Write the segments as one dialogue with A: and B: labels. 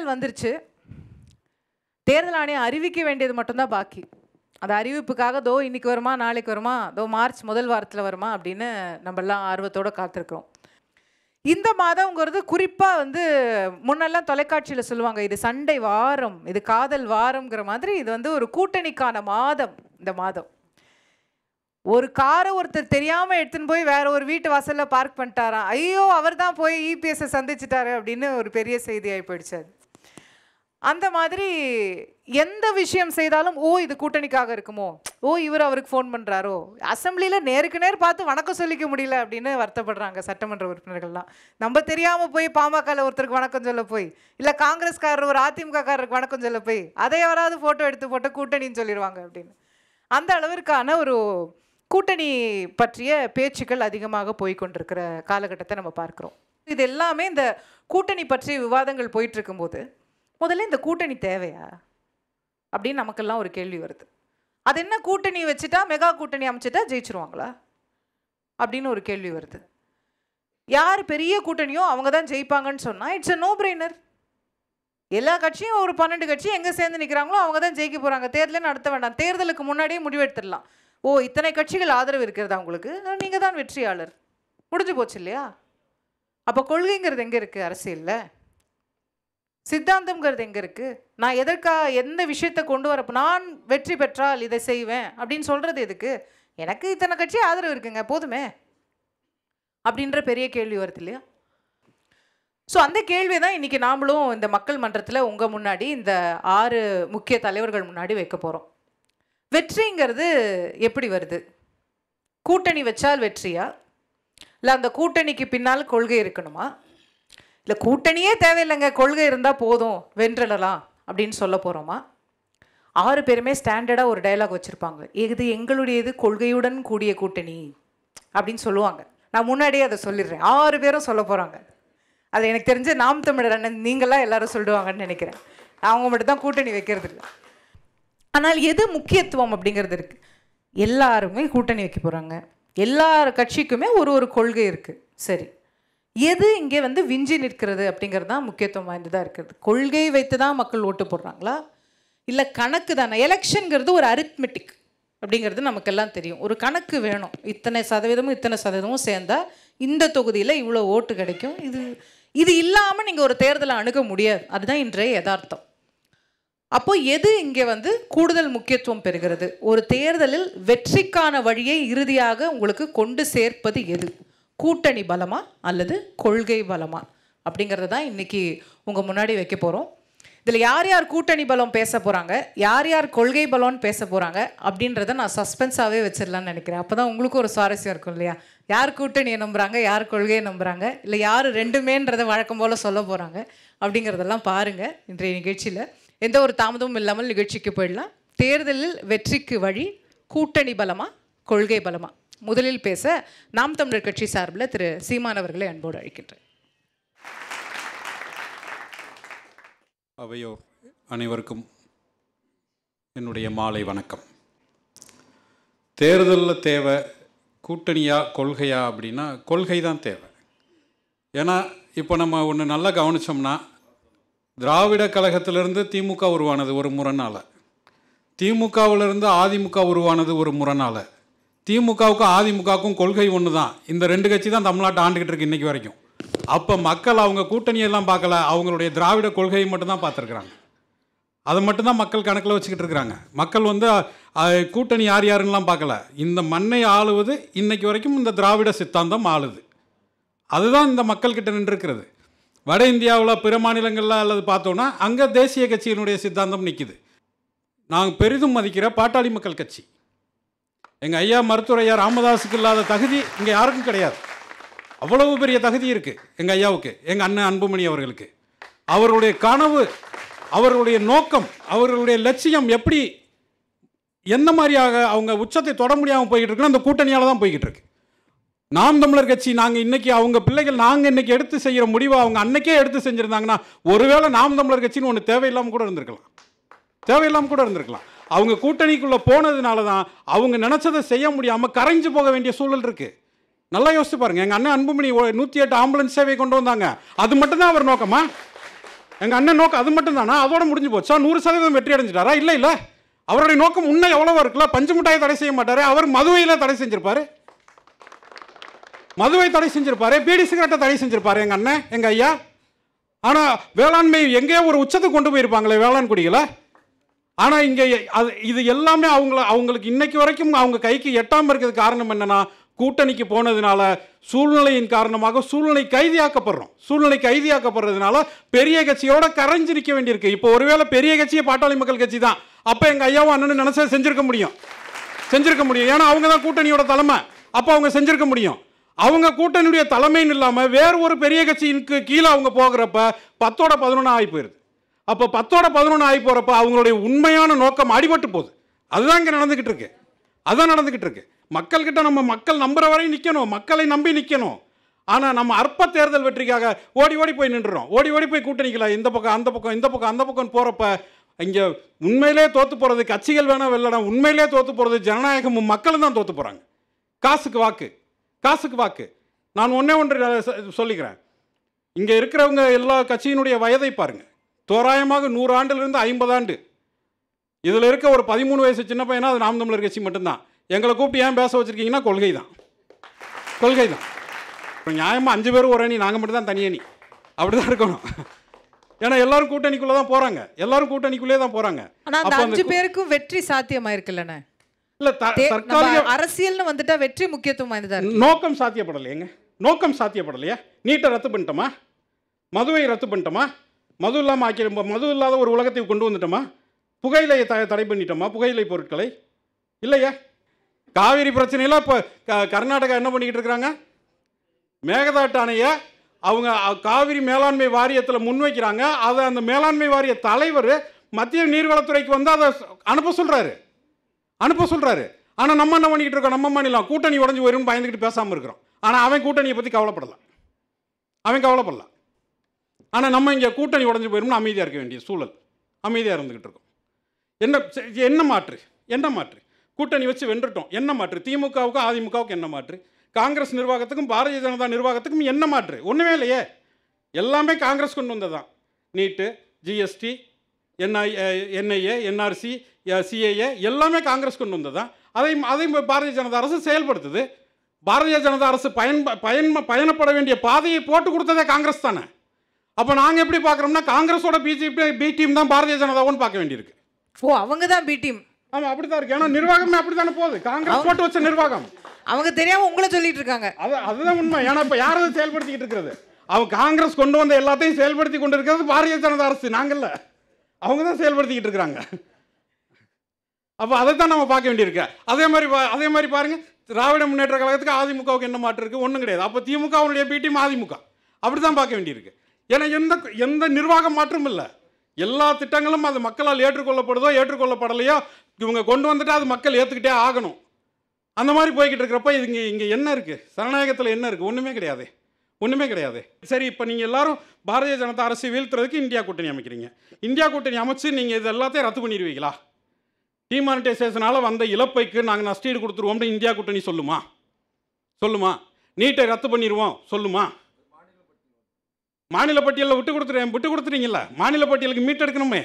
A: தேர்தல் வந்துருச்சு. தேர்தல் ஆணையம் அறிவிக்க வேண்டியது மட்டும்தான் பாக்கி. அது அறிவிப்புக்காக தோ இன்னைக்கு வருமா, நாளைக்கு வருமா, தோ மார்ச் முதல் வாரத்தில் வருமா அப்படின்னு நம்மெல்லாம் ஆர்வத்தோடு காத்திருக்கிறோம். இந்த மாதம்ங்கிறது குறிப்பாக வந்து முன்னெல்லாம் தொலைக்காட்சியில் சொல்லுவாங்க, இது சண்டை வாரம், இது காதல் வாரம்ங்கிற மாதிரி. இது வந்து ஒரு கூட்டணிக்கான மாதம். இந்த மாதம் ஒரு காரை ஒருத்தர் தெரியாமல் எடுத்துன்னு போய் வேற ஒரு வீட்டு வாசலில் பார்க் பண்ணிட்டாராம். ஐயோ, அவர் தான் போய் இபிஎஸ்ஸை சந்திச்சிட்டாரு அப்படின்னு ஒரு பெரிய செய்தியாகி போயிடுச்சு. அந்த மாதிரி எந்த விஷயம் செய்தாலும் ஓ இது கூட்டணிக்காக இருக்குமோ, ஓ இவர் அவருக்கு ஃபோன் பண்ணுறாரோ, அசம்பிளியில் நேருக்கு நேர் பார்த்து வணக்கம் சொல்லிக்க முடியல அப்படின்னு வருத்தப்படுறாங்க சட்டமன்ற உறுப்பினர்கள்லாம். நம்ம தெரியாமல் போய் பாமகவில் ஒருத்தருக்கு வணக்கம் சொல்ல போய், இல்லை காங்கிரஸ்காரர் ஒரு அதிமுககாரருக்கு வணக்கம் சொல்ல போய், அதை யாராவது ஃபோட்டோ எடுத்து போட்டு கூட்டணின்னு சொல்லிடுவாங்க அப்படின்னு. அந்த அளவிற்கான ஒரு கூட்டணி பற்றிய பேச்சுக்கள் அதிகமாக போய்கொண்டிருக்கிற காலகட்டத்தை நம்ம பார்க்குறோம். இது எல்லாமே இந்த கூட்டணி பற்றிய விவாதங்கள் போயிட்டு இருக்கும்போது முதல்ல இந்த கூட்டணி தேவையா அப்படின்னு நமக்கெல்லாம் ஒரு கேள்வி வருது. அது என்ன, கூட்டணி வச்சுட்டா மெகா கூட்டணி அமைச்சிட்டா ஜெயிச்சிருவாங்களா அப்படின்னு ஒரு கேள்வி வருது. யார் பெரிய கூட்டணியோ அவங்க தான் ஜெயிப்பாங்கன்னு சொன்னால் இட்ஸ் அ நோ பிரெய்னர். எல்லா கட்சியும் ஒரு 12 கட்சி எங்கே சேர்ந்து நிற்கிறாங்களோ அவங்க தான் ஜெயிக்க போகிறாங்க. தேர்தலே நடத்த வேண்டாம், தேர்தலுக்கு முன்னாடியே முடிவெடுத்துடலாம். ஓ இத்தனை கட்சிகள் ஆதரவு இருக்கிறதா உங்களுக்கு, நீங்கள் தான் வெற்றியாளர், முடிஞ்சு போச்சு இல்லையா? அப்போ கொள்கைங்கிறது எங்கே இருக்குது? அரசியலில் சித்தாந்தம்ங்கிறது எங்கே இருக்குது? நான் எதற்காக எந்த விஷயத்தை கொண்டு வரப்போ நான் வெற்றி பெற்றால் இதை செய்வேன் அப்படின்னு சொல்கிறது எதுக்கு? எனக்கு இத்தனை கட்சி ஆதரவு இருக்குங்க போதுமே அப்படின்ற பெரிய கேள்வி வருது இல்லையா? ஸோ அந்த கேள்வியை தான் இன்றைக்கி நாமளும் இந்த மக்கள் மன்றத்தில் உங்கள் முன்னாடி இந்த 6 முக்கிய தலைவர்கள் முன்னாடி வைக்க போகிறோம். வெற்றிங்கிறது எப்படி வருது? கூட்டணி வச்சால் வெற்றியா, இல்லை அந்த கூட்டணிக்கு பின்னால் கொள்கை இருக்கணுமா, இல்லை கூட்டணியே தேவையில்லைங்க கொள்கை இருந்தால் போதும் வென்றலாம் அப்படின்னு சொல்ல போகிறோமா? 6 பேருமே ஸ்டாண்டர்டாக ஒரு டயலாக் வச்சுருப்பாங்க, இது எங்களுடையது கொள்கையுடன் கூடிய கூட்டணி அப்படின்னு சொல்லுவாங்க. நான் முன்னாடியே அதை சொல்லிடுறேன், 6 பேரும் சொல்ல போகிறாங்க. அது எனக்கு தெரிஞ்ச நாம் தமிழர் அண்ணன் நீங்களாம் எல்லாரும் சொல்லுவாங்கன்னு நினைக்கிறேன். அவங்க மட்டும் தான் கூட்டணி வைக்கிறது இல்லை. ஆனால் எது முக்கியத்துவம் அப்படிங்கிறது இருக்குது. எல்லாருமே கூட்டணி வைக்க போகிறாங்க, எல்லா கட்சிக்குமே ஒரு கொள்கை இருக்குது. சரி, எது இங்கே வந்து விஞ்சி நிற்கிறது அப்படிங்கிறது தான் முக்கியத்துவம் வாய்ந்ததாக இருக்கிறது. கொள்கை வைத்து தான் மக்கள் ஓட்டு போடுறாங்களா, இல்லை கணக்கு தானே? எலெக்ஷனுங்கிறது ஒரு அரித்மெட்டிக் அப்படிங்கிறது நமக்கெல்லாம் தெரியும். ஒரு கணக்கு வேணும், இத்தனை சதவீதமும் சேர்ந்தால் இந்த தொகுதியில் இவ்வளோ ஓட்டு கிடைக்கும். இது இல்லாமல் நீங்கள் ஒரு தேர்தலை அணுக முடியாது. அதுதான் இன்றைய யதார்த்தம். அப்போது எது இங்கே வந்து கூடுதல் முக்கியத்துவம் பெறுகிறது? ஒரு தேர்தலில் வெற்றிக்கான வழியை இறுதியாக உங்களுக்கு கொண்டு சேர்ப்பது எது? கூட்டணி பலமா அல்லது கொள்கை பலமா அப்படிங்கிறது தான் இன்றைக்கி உங்கள் முன்னாடி வைக்க போகிறோம். இதில் யார் யார் கூட்டணி பலம் பேச போகிறாங்க, யார் யார் கொள்கை பலம்னு பேச போகிறாங்க அப்படின்றத நான் சஸ்பென்ஸாகவே வச்சிடலான்னு நினைக்கிறேன். அப்போ தான் உங்களுக்கும் ஒரு சுவாரஸ்யம் இருக்கும் இல்லையா? யார் கூட்டணியை நம்புகிறாங்க, யார் கொள்கையை நம்புகிறாங்க, இல்லை யார் ரெண்டுமேன்றதை வழக்கம் போல் சொல்ல போகிறாங்க அப்படிங்கிறதெல்லாம் பாருங்கள். இன்றைய நிகழ்ச்சியில் எந்த ஒரு தாமதமும் இல்லாமல் நிகழ்ச்சிக்கு போயிடலாம். தேர்தலில் வெற்றிக்கு வழி கூட்டணி பலமா கொள்கை பலமா? முதலில் பேச நாம் தமிழர் கட்சி சார்பில் திரு சீமான் அவர்களை அன்போடு அழைக்கின்றேன்.
B: அவையோர் அனைவருக்கும் என்னுடைய மாலை வணக்கம். தேர்தலில் தேவை கூட்டணியா கொள்கையா அப்படின்னா கொள்கை தான் தேவை. ஏன்னா இப்போ நம்ம ஒன்று நல்லா கவனித்தோம்னா, திராவிட கழகத்திலிருந்து திமுக உருவானது ஒரு முரணால், திமுகவிலிருந்து அதிமுக உருவானது ஒரு முரணால், திமுகவுக்கும் அதிமுகவுக்கும் கொள்கை ஒன்று தான். இந்த 2 கட்சி தான் தமிழ்நாட்டை ஆண்டுகிட்டு இருக்கு இன்றைக்கி வரைக்கும். அப்போ மக்கள் அவங்க கூட்டணியெல்லாம் பார்க்கல, அவங்களுடைய திராவிட கொள்கையை மட்டும்தான் பார்த்துருக்குறாங்க. அதை மட்டும்தான் மக்கள் கணக்கில் வச்சுக்கிட்டு இருக்கிறாங்க. மக்கள் வந்து கூட்டணி யார் யாருன்னெலாம் பார்க்கல. இந்த மண்ணை ஆளுவது இன்றைக்கு வரைக்கும் இந்த திராவிட சித்தாந்தம் ஆளுது. அதுதான் இந்த மக்கள்கிட்ட நின்றுருக்கிறது. வட இந்தியாவில் பிற மாநிலங்களில் அல்லது பார்த்தோன்னா அங்கே தேசிய கட்சியினுடைய சித்தாந்தம் நிற்கிது. நாங்கள் பெரிதும் மதிக்கிற பாட்டாளி மக்கள் கட்சி, எங்கள் ஐயா மருத்துவர் ஐயா ராமதாஸுக்கு இல்லாத தகுதி இங்கே யாருக்கும் கிடையாது. அவ்வளவு பெரிய தகுதி இருக்குது எங்கள் ஐயாவுக்கு, எங்கள் அண்ணன் அன்புமணி அவர்களுக்கு. அவர்களுடைய கனவு, அவர்களுடைய நோக்கம், அவர்களுடைய லட்சியம் எப்படி என்ன மாதிரியாக அவங்க உச்சத்தை தொட முடியாமல் போய்கிட்டு இருக்குன்னா அந்த கூட்டணியால் தான் போய்கிட்டு இருக்கு. நாம் தமிழர் கட்சி நாங்கள் இன்றைக்கி அவங்க பிள்ளைகள் நாங்கள் இன்றைக்கி எடுத்து செய்கிற முடிவை அவங்க அன்றைக்கே எடுத்து செஞ்சுருந்தாங்கன்னா ஒருவேளை நாம் தமிழர் கட்சின்னு ஒன்று தேவையில்லாமல் கூட இருந்திருக்கலாம். அவங்க கூட்டணிக்குள்ளே போனதுனால தான் அவங்க நினச்சதை செய்ய முடியாமல் கரைஞ்சு போக வேண்டிய சூழல் இருக்குது. நல்லா யோசிச்சு பாருங்கள். எங்கள் அண்ணன் அன்புமணி 108 ஆம்புலன்ஸ் சேவை கொண்டு வந்தாங்க. அது மட்டும்தான் அவர் நோக்கமா?
C: எங்கள் அண்ணன் நோக்கம் அது மட்டும் தானா? அதோட முடிஞ்சு போச்சா? 100% வெற்றி அடைஞ்சிட்டாரா? இல்லை இல்லை, அவருடைய நோக்கம் இன்னும் எவ்வளவோ இருக்குல்ல. பஞ்சு மிட்டாயை தடை செய்ய மாட்டாரு, அவர் மதுவையில் தடை செஞ்சிருப்பாரு, மதுவை தடை செஞ்சிருப்பாரு, பீடி சிகரெட்டை தடை செஞ்சிருப்பாரு எங்கள் அண்ணன், எங்கள் ஐயா. ஆனால் வேளாண்மை எங்கேயோ ஒரு உச்சத்துக்கு கொண்டு போயிருப்பாங்களே வேளாண் குடிகளை. ஆனால் இங்கே அது இது எல்லாமே அவங்களுக்கு இன்னைக்கு வரைக்கும் அவங்க கைக்கு எட்டாமல் இருக்கிறதுக்கு காரணம் என்னன்னா, கூட்டணிக்கு போனதுனால சூழ்நிலையின் காரணமாக சூழ்நிலை கைதியாக்கப்படுறதுனால பெரிய கட்சியோட கரைஞ்சு நிற்க வேண்டியிருக்கு. இப்போ ஒருவேளை பெரிய கட்சியே பாட்டாளி மக்கள் கட்சி தான், அப்போ எங்கள் ஐயாவும் அண்ணன் நினைச்சா செஞ்சிருக்க முடியும். ஏன்னா அவங்க தான் கூட்டணியோட தலைமை. அப்போ அவங்க செஞ்சிருக்க முடியும். அவங்க கூட்டணியுடைய தலைமைன்னு இல்லாமல் வேறு ஒரு பெரிய கட்சிக்கு கீழே அவங்க போகிறப்ப 10ஓட 11 ஆகி போயிருது. அப்போ 10ஓட 11 ஆகி போகிறப்ப அவங்களுடைய உண்மையான நோக்கம் அடிபட்டு போகுது. அதுதான் இங்கே நடந்துக்கிட்டு இருக்கு. அதுதான் நடந்துக்கிட்டு இருக்கு. மக்கள்கிட்ட நம்ம மக்கள் நம்புற வரையும் நிற்கணும், மக்களை நம்பி நிற்கணும். ஆனால் நம்ம அற்ப தேர்தல் வெற்றிக்காக ஓடி ஓடி போய் நின்றுறோம், ஓடி ஓடி போய் கூட்டணிக்கல இந்த பக்கம் அந்த பக்கம் இந்த பக்கம் அந்த பக்கம் போகிறப்ப இங்கே உண்மையிலே தோற்று போகிறது கட்சிகள் வேணா வெள்ளடம், உண்மையிலே தோற்று போகிறது ஜனநாயகமும் மக்களும் தான் தோற்று போகிறாங்க. காசுக்கு வாக்கு. நான் ஒன்று சொல்லிக்கிறேன். இங்கே இருக்கிறவங்க எல்லா கட்சியினுடைய வயதை பாருங்கள். தோராயமாக 100 ஆண்டிலிருந்து 50 ஆண்டு. இதில் இருக்க ஒரு 13 வயசு சின்ன பையனா அது நாம் தமிழர் கட்சி மட்டும்தான். எங்களை கூப்பிட்டு ஏன் பேச வச்சுருக்கீங்கன்னா கொள்கை தான். நியாயமாக 5 பேரும் ஒரு அணி, நாங்கள் மட்டும் தான் தனியணி. அப்படி தான் இருக்கணும். ஏன்னா எல்லாரும் கூட்டணிக்குள்ளே தான் போகிறாங்க, எல்லாரும் கூட்டணிக்குள்ளே தான் போகிறாங்க.
A: ஆனால் அந்த 5 பேருக்கும் வெற்றி சாத்தியமாயிருக்குல்லண்ணே.
C: இல்லை, தற்காலிக
A: அரசியல்னு வந்துட்டா வெற்றி முக்கியத்துவம் வாய்ந்ததா?
C: நோக்கம் சாத்தியப்படலையேங்க. நோக்கம் சாத்தியப்படலையா? நீட்டை ரத்து பண்ணிட்டோமா? மதுவை ரத்து பண்ணிட்டோமா? மது இல்லாமல் மது இல்லாத ஒரு உலகத்தை கொண்டு வந்துட்டோமா? புகையிலையை தடை பண்ணிட்டோமா? புகையிலை பொருட்களை இல்லையா? காவிரி பிரச்சனையில் இப்போ கர்நாடகா என்ன பண்ணிக்கிட்டு இருக்கிறாங்க? மேகதாட்டு அணையை அவங்க காவிரி மேலாண்மை வாரியத்தில் முன்வைக்கிறாங்க. அதை அந்த மேலாண்மை வாரிய தலைவர் மத்திய நீர்வளத்துறைக்கு வந்து அதை அனுப்ப சொல்கிறாரு. ஆனால் நம்ம என்ன பண்ணிக்கிட்டு இருக்கோம்? நம்ம மாநிலம் கூட்டணி உடஞ்சி வரும்னு பயந்துக்கிட்டு பேசாமல் இருக்கிறோம். ஆனால் அவன் கூட்டணியை பற்றி கவலைப்படலாம். ஆனால் நம்ம இங்கே கூட்டணி உடஞ்சி போயிரும்னு அமைதியாக இருக்க வேண்டிய சூழல், அமைதியாக இருந்துக்கிட்டு இருக்கோம். என்ன மாற்று? கூட்டணி வச்சு வென்றுட்டோம், என்ன மாற்று? திமுகவுக்கும் அதிமுகவுக்கும் என்ன மாற்று? காங்கிரஸ் நிர்வாகத்துக்கும் பாரதிய ஜனதா நிர்வாகத்துக்கும் என்ன மாற்று? ஒன்றுமே இல்லையே. எல்லாமே காங்கிரஸ் கொண்டு வந்ததுதான். நீட்டு, ஜிஎஸ்டி, என்ஐஏ, என்ஆர்சி, சிஏஏ எல்லாமே காங்கிரஸ் கொண்டு வந்ததுதான். அதை பாரதிய ஜனதா அரசு செயல்படுத்துது. பாரதிய ஜனதா அரசு பயணப்பட வேண்டிய பாதையை போட்டு கொடுத்ததே காங்கிரஸ் தானே. அப்போ நாங்கள் எப்படி பார்க்குறோம்னா காங்கிரஸோட பி டீம் தான் பாரதிய ஜனதாவும் பார்க்க வேண்டியிருக்கு.
A: ஓ, அவங்க தான் பி டீம்.
C: ஆமாம், அப்படி தான் இருக்கு. ஏன்னா நிர்வாகமே அப்படி தானே போகுது. காங்கிரஸ் போட்டு வச்ச நிர்வாகம்
A: அவங்க தெரியாமல் உங்களை சொல்லிட்டு இருக்காங்க.
C: அதுதான் உண்மை. ஏன்னா இப்போ யார் அதை செயல்படுத்திக்கிட்டு இருக்கிறது? அவங்க காங்கிரஸ் கொண்டு வந்த எல்லாத்தையும் செயல்படுத்தி கொண்டு இருக்கிறது பாரதிய ஜனதா அரசு, நாங்கள்ல. அவங்க தான் செயல்படுத்திக்கிட்டு இருக்கிறாங்க. அப்போ அதை தான் நம்ம பார்க்க வேண்டியிருக்கு. அதே மாதிரி பாருங்கள், திராவிட முன்னேற்ற கழகத்துக்கு அதிமுகவுக்கு என்ன மாற்று இருக்குது? ஒன்றும் கிடையாது. அப்போ திமுகவுடைய பி டீம் அதிமுக அப்படி தான் பார்க்க வேண்டியிருக்கு. ஏன்னா எந்த நிர்வாக மாற்றம் இல்லை. எல்லா திட்டங்களும் அது மக்களால் ஏற்றுக்கொள்ளப்படுதோ ஏற்றுக்கொள்ளப்படலையோ இவங்க கொண்டு வந்துட்டு அது மக்கள் ஏற்றுக்கிட்டே ஆகணும். அந்த மாதிரி போய்கிட்டு இருக்கிறப்ப இங்கே என்ன இருக்குது? ஜனநாயகத்தில் என்ன இருக்குது? ஒன்றுமே கிடையாது. சரி, இப்போ நீங்கள் எல்லாரும் பாரதிய ஜனதா அரசு வீழ்த்துறதுக்கு இந்தியா கூட்டணி அமைக்கிறீங்க. இந்தியா கூட்டணி அமைச்சு நீங்கள் இது எல்லாத்தையும் ரத்து பண்ணிடுவீங்களா? டிமானிட்டைசேஷனால் வந்த இழப்பைக்கு நாங்கள் நஷ்டீடு கொடுத்துருவோம்னு இந்தியா கூட்டணி சொல்லுமா? நீட்டை ரத்து பண்ணிடுவோம் சொல்லுமா? மாநில பட்டியலில் விட்டு கொடுத்துறீங்களா? மாநில பட்டியலுக்கு மீட்டெடுக்கணுமே.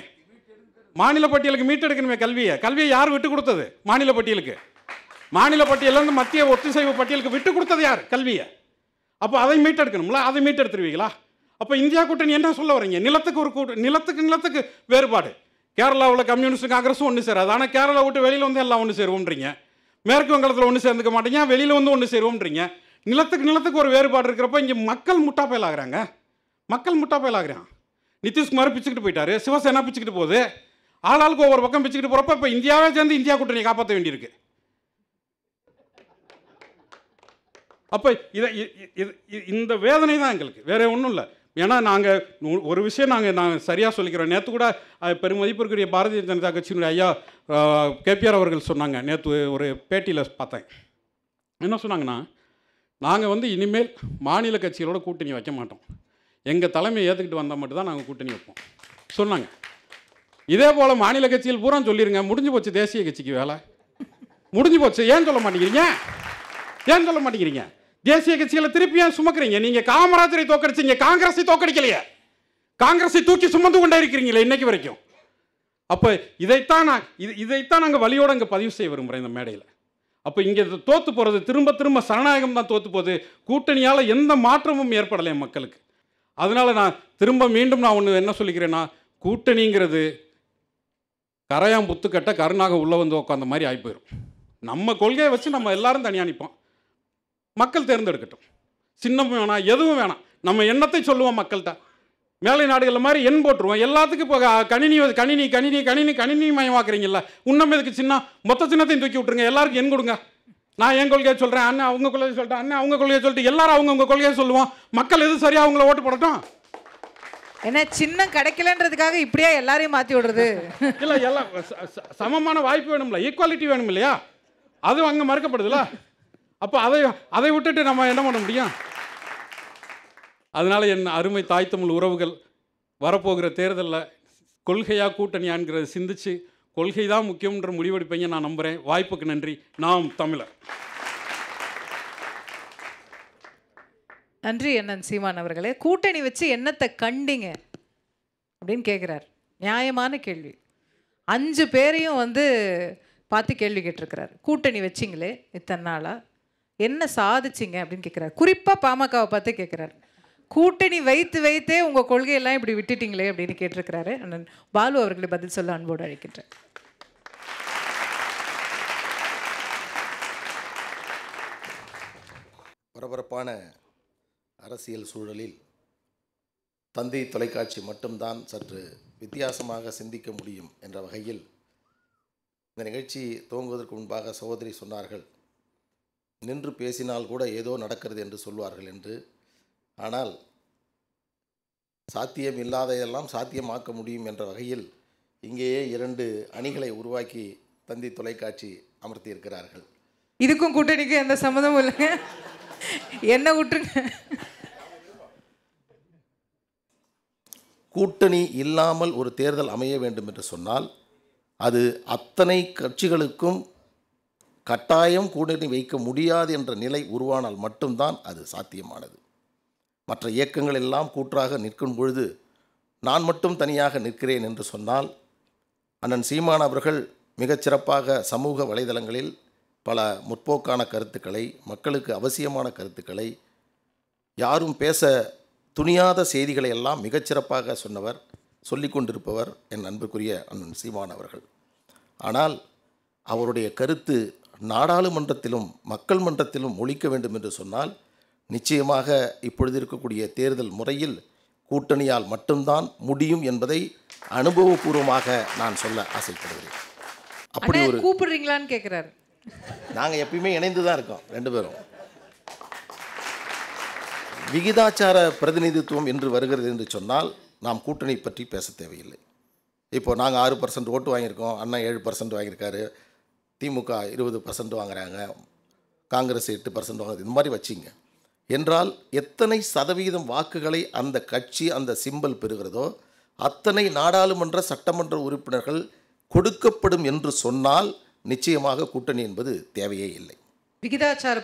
C: கல்வியை யார் விட்டு கொடுத்தது? மாநில பட்டியலிருந்து மத்திய ஒத்திசைவு பட்டியலுக்கு விட்டு கொடுத்தது யார்? கல்வியை. அப்போ அதை மீட்டெடுக்கணும்ல, அதை மீட்டெடுத்துருவீங்களா? அப்போ இந்தியா கூட்டணி என்ன சொல்ல வரீங்க? நிலத்துக்கு வேறுபாடு. கேரளாவில் கம்யூனிஸ்ட் காங்கிரஸும் ஒன்று சேராது. ஆனால் கேரளா விட்டு வெளியில் வந்து எல்லாம் ஒன்று சேருவோம்ன்றீங்க. மேற்கு வங்கத்தில் ஒன்று சேர்ந்துக்க மாட்டீங்க, வெளியில் வந்து ஒன்று சேருவோம்ன்றீங்க. நிலத்துக்கு ஒரு வேறுபாடு இருக்கிறப்ப இங்கே மக்கள் முட்டாப்பயலாகிறாங்க. நிதிஷ்குமார் பிச்சுக்கிட்டு போயிட்டாரு, சிவசேனா பிச்சுக்கிட்டு போகுது, ஆளாளுக்கு ஒவ்வொரு பக்கம் பிச்சுக்கிட்டு போகிறப்ப இப்போ இந்தியாவே சேர்ந்து இந்தியா கூட்டணியை காப்பாற்ற வேண்டியிருக்கு. அப்போ இந்த வேதனை தான் எங்களுக்கு, வேற ஒன்றும் இல்லை. ஏன்னா நாங்கள் ஒரு விஷயம் நாங்கள் சரியாக சொல்லிக்கிறோம். நேற்று கூட பெருமதிப்பிற்குரிய பாரதிய ஜனதா கட்சியினுடைய ஐயா கேபிஆர் அவர்கள் சொன்னாங்க. நேற்று ஒரு பேட்டியில் பார்த்தேன். என்ன சொன்னாங்கன்னா, நாங்கள் வந்து இனிமேல் மாநில கட்சிகளோட கூட்டணி வைக்க மாட்டோம், எங்கள் தலைமையை ஏற்றுக்கிட்டு வந்தால் மட்டும்தான் நாங்கள் கூட்டணி வைப்போம் சொன்னாங்க. இதே போல் மாநில கட்சிகள் பூரா சொல்லிடுங்க, முடிஞ்சு போச்சு தேசிய கட்சிக்கு வேலை, முடிஞ்சு போச்சு. ஏன் சொல்ல மாட்டேங்கிறீங்க? தேசிய கட்சிகளை திருப்பி ஏன் சுமக்கிறீங்க? நீங்கள் காமராஜரை தோக்கடிச்சிங்க, காங்கிரஸை தோக்கடிக்கலையே. காங்கிரஸை தூக்கி சுமந்து கொண்டே இருக்கிறீங்களே இன்னைக்கு வரைக்கும். அப்போ இதைத்தான் நாங்கள் வழியோடு இங்கே பதிவு செய்ய விரும்புகிறேன் இந்த மேடையில். அப்போ இங்கே தோற்று போகிறது திரும்ப திரும்ப சரணாயகம் தான் தோற்று போகுது. கூட்டணியால் எந்த மாற்றமும் ஏற்படலை மக்களுக்கு. அதனால் நான் மீண்டும் ஒன்று என்ன சொல்லிக்கிறேன்னா, கூட்டணிங்கிறது கரையான் புத்துக்கட்ட கருணாக உள்ளே வந்து உட்காந்த மாதிரி ஆகி போயிடும். நம்ம கொள்கையை வச்சு நம்ம எல்லாரும் தனியாக நிற்போம், மக்கள் தேர்ந்தெடுக்கட்டும். சின்னம் வேணாம், எதுவும் வேணாம், நம்ம எண்ணத்தை சொல்லுவோம் மக்கள்கிட்ட. மேலை நாடுகளில் மாதிரி எண் போட்டுருவோம். எல்லாத்துக்கும் இப்போ கணினி மயமாக்குறீங்கல்ல, உன்னம் எதுக்கு சின்ன மொத்த சின்னத்தையும் தூக்கி விட்டுருங்க, எல்லாருக்கும் எண் கொடுங்க. நான் என் கொள்கையை சொல்கிறேன், அண்ணன் அவங்க கொள்கையை சொல்லிட்டேன், அண்ணன் அவங்க கொள்கையை சொல்லிட்டு எல்லாரும் அவங்க கொள்கையை சொல்லுவோம். மக்கள் எது சரியாக அவங்கள ஓட்டு போடட்டும்.
A: என்ன சின்னம் கிடைக்கலன்றதுக்காக இப்படியே எல்லாரையும் மாற்றி விடுறது
C: இல்லை, எல்லாம் சமமான வாய்ப்பு வேணும்ல, ஈக்குவாலிட்டி வேணும் இல்லையா? அது அங்கே மறுக்கப்படுதுல. அப்போ அதை விட்டுட்டு நம்ம என்ன பண்ண முடியும்? அதனால் என் அருமை தாய் தமிழ் உறவுகள், வரப்போகிற தேர்தலில் கொள்கையா கூட்டணியான்கிறத சிந்திச்சு கொள்கை தான் முக்கியம்ன்ற முடிவெடுப்பீங்க நான் நம்புகிறேன். வாய்ப்புக்கு நன்றி. நாம் தமிழர்.
A: நன்றி அண்ணன் சீமான் அவர்களே. கூட்டணி வச்சு என்னத்தை கண்டிங்க அப்படின்னு கேட்குறார். நியாயமான கேள்வி. 5 பேரையும் பார்த்து கேள்வி கேட்டிருக்கிறார். கூட்டணி வச்சிங்களே இத்தனை நாளாக என்ன சாதிச்சிங்க அப்படின்னு கேட்குறாரு. குறிப்பாக பாமகவை பார்த்து கேட்குறாரு. கூட்டணி வைத்தே உங்கள் கொள்கையெல்லாம் இப்படி விட்டுட்டீங்களே அப்படின்னு கேட்டிருக்கிறாரு. அண்ணன் பாலு அவர்களை பதில் சொல்ல அன்போடு அழைக்கின்றேன்.
D: பரபரப்பான அரசியல் சூழலில் தந்தை தொலைக்காட்சி மட்டும்தான் சற்று வித்தியாசமாக சிந்திக்க முடியும் என்ற வகையில் இந்த நிகழ்ச்சி துவங்குவதற்கு முன்பாக சகோதரி சொன்னார்கள், நின்று பேசினால் கூட ஏதோ நடக்கிறது என்று சொல்வார்கள் என்று. ஆனால் சாத்தியம் இல்லாதையெல்லாம் சாத்தியமாக்க முடியும் என்ற வகையில் இங்கேயே 2 அணிகளை உருவாக்கி தந்தி தொலைக்காட்சி அமர்த்தியிருக்கிறார்கள்.
A: இதுக்கும் கூட்டணிக்கும் எந்த சம்மந்தமும் இல்லைங்க, என்ன விட்டுருங்க.
D: கூட்டணி இல்லாமல் ஒரு தேர்தல் அமைய வேண்டும் என்று சொன்னால் அது அத்தனை கட்சிகளுக்கும் கட்டாயம் கூட்டணி வைக்க முடியாது என்ற நிலை உருவானால் மட்டும்தான் அது சாத்தியமானது. மற்ற இயக்கங்கள் எல்லாம் கூற்றாக நிற்கும் பொழுது நான் மட்டும் தனியாக நிற்கிறேன் என்று சொன்னால், அண்ணன் சீமான் அவர்கள் மிகச்சிறப்பாக சமூக வலைதளங்களில் பல முற்போக்கான கருத்துக்களை, மக்களுக்கு அவசியமான கருத்துக்களை, யாரும் பேச துணியாத செய்திகளை எல்லாம் மிகச்சிறப்பாக சொன்னவர், சொல்லிக் கொண்டிருப்பவர் என் அன்புக்குரிய அண்ணன் சீமான் அவர்கள். ஆனால் அவருடைய கருத்து நாடாளுமன்றத்திலும் மக்கள் மன்றத்திலும் ஒலிக்க வேண்டும் என்று சொன்னால் நிச்சயமாக இப்பொழுது இருக்கக்கூடிய தேர்தல் முறையில் கூட்டணியால் மட்டும்தான் முடியும் என்பதை அனுபவபூர்வமாக நான் சொல்ல ஆசைப்படுகிறேன். அப்படி ஒரு
A: கூப்பிடுறீங்களான்னு கேட்குறாரு.
D: நாங்கள் எப்பயுமே இணைந்து தான் இருக்கோம் 2 பேரும். விகிதாச்சார பிரதிநிதித்துவம் என்று வருகிறது என்று சொன்னால் நாம் கூட்டணி பற்றி பேச தேவையில்லை. இப்போ நாங்கள் 6% ஓட்டு வாங்கியிருக்கோம், அண்ணா 7% வாங்கியிருக்காரு, திமுக 20% வாங்குறாங்க, காங்கிரஸ் 8% வாங்குறது, இந்த மாதிரி வச்சிங்க என்றால் எத்தனை சதவீதம் வாக்குகளை அந்த கட்சி அந்த சிம்பல் பெறுகிறதோ அத்தனை நாடாளுமன்ற சட்டமன்ற உறுப்பினர்கள் கொடுக்கப்படும் என்று சொன்னால் நிச்சயமாக கூட்டணி என்பது தேவையே இல்லை. விகிதாச்சார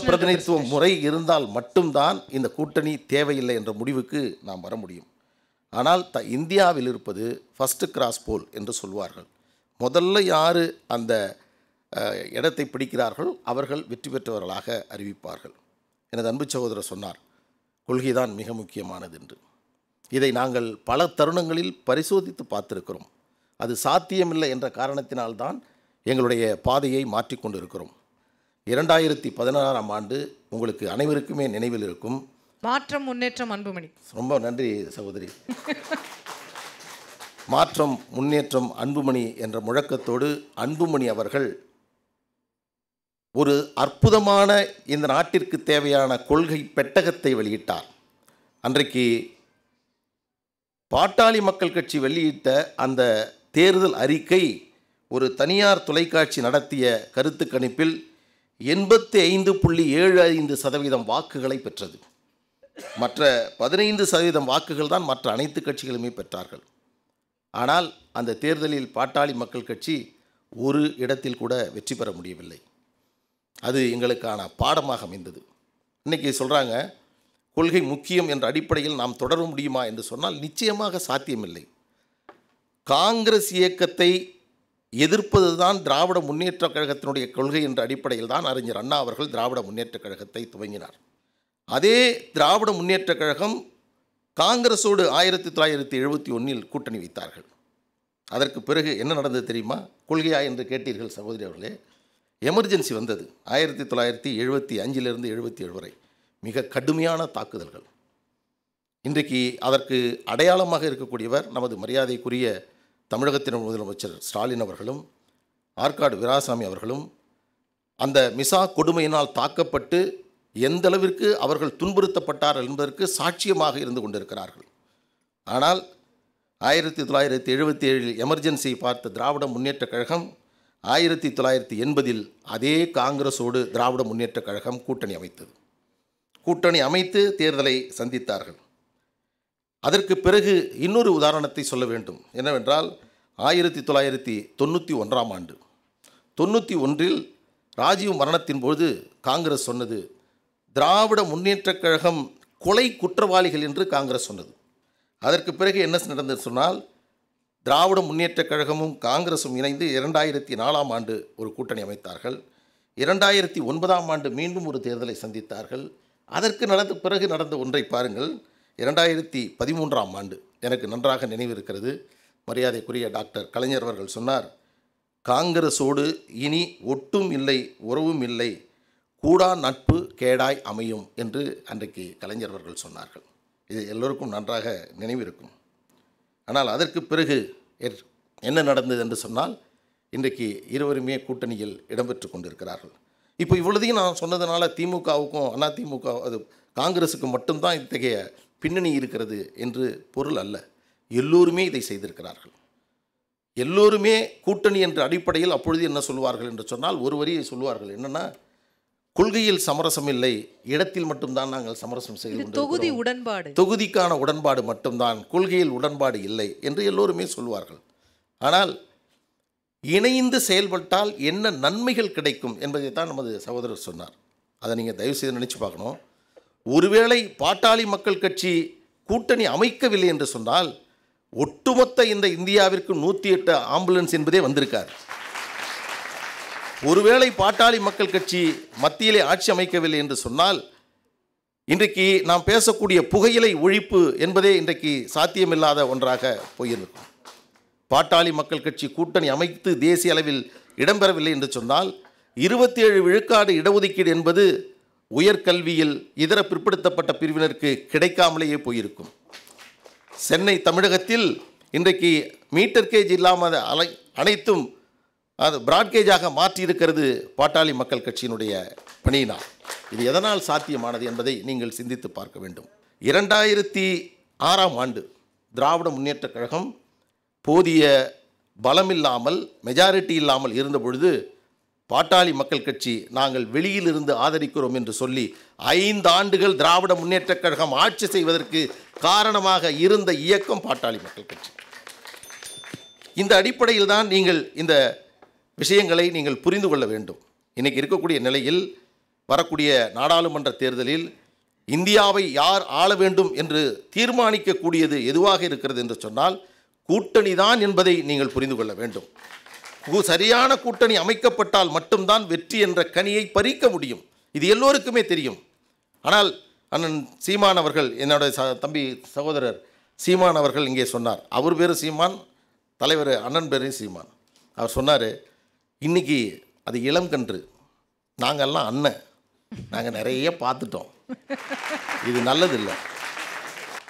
D: பிரதிநிதித்துவம் முறை இருந்தால் மட்டும்தான் இந்த கூட்டணி தேவையில்லை என்ற முடிவுக்கு நாம் வர முடியும். ஆனால் இந்தியாவில் இருப்பது ஃபர்ஸ்ட் கிராஸ் போல் என்று சொல்வார்கள். முதல்ல யார் அந்த இடத்தை பிடிக்கிறார்கள் அவர்கள் வெற்றி பெற்றவர்களாக அறிவிப்பார்கள். எனது அன்பு சகோதரர் சொன்னார், கொள்கைதான் மிக முக்கியமானது என்று. இதை நாங்கள் பல தருணங்களில் பரிசோதித்து பார்த்திருக்கிறோம். அது சாத்தியமில்லை என்ற காரணத்தினால்தான் எங்களுடைய பாதையை மாற்றிக்கொண்டு இருக்கிறோம். 2016ஆம் ஆண்டு உங்களுக்கு அனைவருக்குமே நினைவில் இருக்கும்.
A: மாற்றம் முன்னேற்றம் அன்புமணி.
D: ரொம்ப நன்றி சகோதரி. மாற்றம் முன்னேற்றம் அன்புமணி என்ற முழக்கத்தோடு அன்புமணி அவர்கள் ஒரு அற்புதமான இந்த நாட்டிற்கு தேவையான கொள்கை பெட்டகத்தை வெளியிட்டார். அன்றைக்கு பாட்டாளி மக்கள் கட்சி வெளியிட்ட அந்த தேர்தல் அறிக்கை ஒரு தனியார் தொலைக்காட்சி நடத்திய கருத்து கணிப்பில் 85.75% வாக்குகளை பெற்றது. மற்ற 15% வாக்குகள் தான் மற்ற அனைத்து கட்சிகளுமே பெற்றார்கள். ஆனால் அந்த தேர்தலில் பாட்டாளி மக்கள் கட்சி ஒரு இடத்தில் கூட வெற்றி பெற முடியவில்லை. அது எங்களுக்கான பாடமாக அமைந்தது. இன்றைக்கி சொல்கிறாங்க கொள்கை முக்கியம் என்ற அடிப்படையில் நாம் தொடர முடியுமா என்று சொன்னால் நிச்சயமாக சாத்தியமில்லை. காங்கிரஸ் இயக்கத்தை எதிர்ப்பது தான் திராவிட முன்னேற்றக் கழகத்தினுடைய கொள்கை என்ற அடிப்படையில் தான் அறிஞர் அண்ணா அவர்கள் திராவிட முன்னேற்றக் கழகத்தை துவங்கினார். அதே திராவிட முன்னேற்றக் கழகம் காங்கிரஸோடு 1971 கூட்டணி வைத்தார்கள். அதற்கு பிறகு என்ன நடந்தது தெரியுமா? கொள்கையா என்று கேட்டீர்கள் சகோதரி அவர்களே. எமர்ஜென்சி வந்தது 1975 77 வரை. மிக கடுமையான தாக்குதல்கள். இன்றைக்கு அதற்கு அடையாளமாக இருக்கக்கூடியவர் நமது மரியாதைக்குரிய தமிழகத்தின் முதலமைச்சர் ஸ்டாலின் அவர்களும் ஆற்காடு வீராசாமி அவர்களும் அந்த மிசா கொடுமையினால் தாக்கப்பட்டு எந்த அளவிற்கு அவர்கள் துன்புறுத்தப்பட்டார்கள் என்பதற்கு சாட்சியமாக இருந்து கொண்டிருக்கிறார்கள். ஆனால் 1977 எமர்ஜென்சியை பார்த்த திராவிட முன்னேற்றக் கழகம் 1980 அதே காங்கிரஸோடு திராவிட முன்னேற்றக் கழகம் கூட்டணி அமைத்தது. கூட்டணி அமைத்து தேர்தலை சந்தித்தார்கள். அதற்கு பிறகு இன்னொரு உதாரணத்தை சொல்ல வேண்டும். என்னவென்றால் 1991 ஆண்டு 91 ராஜீவ் மரணத்தின் போது காங்கிரஸ் சொன்னது திராவிட முன்னேற்றக் கழகம் கொலை குற்றவாளிகள் என்று காங்கிரஸ் சொன்னது. அதற்கு பிறகு என்ன நடந்தது சொன்னால் திராவிட முன்னேற்றக் கழகமும் காங்கிரஸும் இணைந்து 2004 ஆண்டு ஒரு கூட்டணி அமைத்தார்கள். 2009 ஆண்டு மீண்டும் ஒரு தேர்தலை சந்தித்தார்கள். அதற்கு பிறகு நடந்த ஒன்றை பாருங்கள். 2013 ஆண்டு எனக்கு நன்றாக நினைவிருக்கிறது. மரியாதைக்குரிய டாக்டர் கலைஞர் அவர்கள் சொன்னார், காங்கிரஸோடு இனி ஒட்டும் இல்லை, உறவும் இல்லை, கூடா நட்பு கேடாய் அமையும் என்று அன்றைக்கு கலைஞர் அவர்கள் சொன்னார்கள். இது எல்லோருக்கும் நன்றாக நினைவிருக்கும். ஆனால் அதற்கு பிறகு என்ன நடந்தது என்று சொன்னால் இன்றைக்கு இருவருமே கூட்டணியில் இடம்பெற்று கொண்டிருக்கிறார்கள். இப்போ இவ்வளதையும் நான் சொன்னதுனால திமுகவுக்கும் அதிமுக அது காங்கிரஸுக்கு மட்டும்தான் இத்தகைய பின்னணி இருக்கிறது என்று பொருள் அல்ல. எல்லோருமே இதை செய்திருக்கிறார்கள். எல்லோருமே கூட்டணி என்ற அடிப்படையில் அப்பொழுது என்ன சொல்வார்கள் என்று சொன்னால் ஒரு வரியை சொல்வார்கள். என்னென்னா, கொள்கையில் சமரசம் இல்லை, இடத்தில் மட்டும்தான் நாங்கள் சமரசம் செய்து
A: தொகுதி உடன்பாடு,
D: தொகுதிக்கான உடன்பாடு மட்டும்தான், கொள்கையில் உடன்பாடு இல்லை என்று எல்லோருமே சொல்வார்கள். ஆனால் இணைந்து செயல்பட்டால் என்ன நன்மைகள் கிடைக்கும் என்பதை தான் நமது சகோதரர் சொன்னார். அதை நீங்கள் தயவுசெய்து நினச்சி பார்க்கணும். ஒருவேளை பாட்டாளி மக்கள் கட்சி கூட்டணி அமைக்கவில்லை என்று சொன்னால் ஒட்டுமொத்த இந்த இந்தியாவிற்கு 108 ஆம்புலன்ஸ் என்பதே வந்திருக்கார். ஒருவேளை பாட்டாளி மக்கள் கட்சி மத்தியிலே ஆட்சி அமைக்கவில்லை என்று சொன்னால் இன்றைக்கு நாம் பேசக்கூடிய புகையிலை ஒழிப்பு என்பதே இன்றைக்கு சாத்தியமில்லாத ஒன்றாக போயிருக்கும். பாட்டாளி மக்கள் கட்சி கூட்டணி அமைத்து தேசிய அளவில் இடம்பெறவில்லை என்று சொன்னால் 27 விழுக்காடு இடஒதுக்கீடு என்பது உயர்கல்வியில் இதர பிற்படுத்தப்பட்ட பிரிவினருக்கு கிடைக்காமலேயே போயிருக்கும். சென்னை தமிழகத்தில் இன்றைக்கு மீட்டர் கேஜ் இல்லாமல் அனைத்தும் அது பிராட்கேஜாக மாற்றியிருக்கிறது பாட்டாளி மக்கள் கட்சியினுடைய பணியினால். இது எதனால் சாத்தியமானது என்பதை நீங்கள் சிந்தித்து பார்க்க வேண்டும். 2006 ஆண்டு திராவிட முன்னேற்றக் கழகம் போதிய பலமில்லாமல் மெஜாரிட்டி இல்லாமல் இருந்த பொழுது பாட்டாளி மக்கள் கட்சி நாங்கள் வெளியிலிருந்து ஆதரிக்கிறோம் என்று சொல்லி 5 ஆண்டுகள் திராவிட முன்னேற்றக் கழகம் ஆட்சி செய்வதற்கு காரணமாக இருந்த இயக்கம் பாட்டாளி மக்கள் கட்சி. இந்த அடிப்படையில் தான் நீங்கள் இந்த விஷயங்களை நீங்கள் புரிந்து கொள்ள வேண்டும். இன்றைக்கி இருக்கக்கூடிய நிலையில் வரக்கூடிய நாடாளுமன்ற தேர்தலில் இந்தியாவை யார் ஆள வேண்டும் என்று தீர்மானிக்கக்கூடியது எதுவாக இருக்கிறது என்று சொன்னால் கூட்டணி தான் என்பதை நீங்கள் புரிந்து கொள்ள வேண்டும். சரியான கூட்டணி அமைக்கப்பட்டால் மட்டும்தான் வெற்றி என்ற கனியை பறிக்க முடியும். இது எல்லோருக்குமே தெரியும். ஆனால் அண்ணன் சீமான் அவர்கள், என்னோட தம்பி சகோதரர் சீமான் அவர்கள் இங்கே சொன்னார். அவர் பேர் சீமான், தலைவர் அண்ணன் பேர் சீமான். அவர் சொன்னார், இன்றைக்கி அது இளம் கன்று, நாங்கள்லாம் அண்ணன், நாங்கள் நிறைய பார்த்துட்டோம், இது நல்லதில்லை,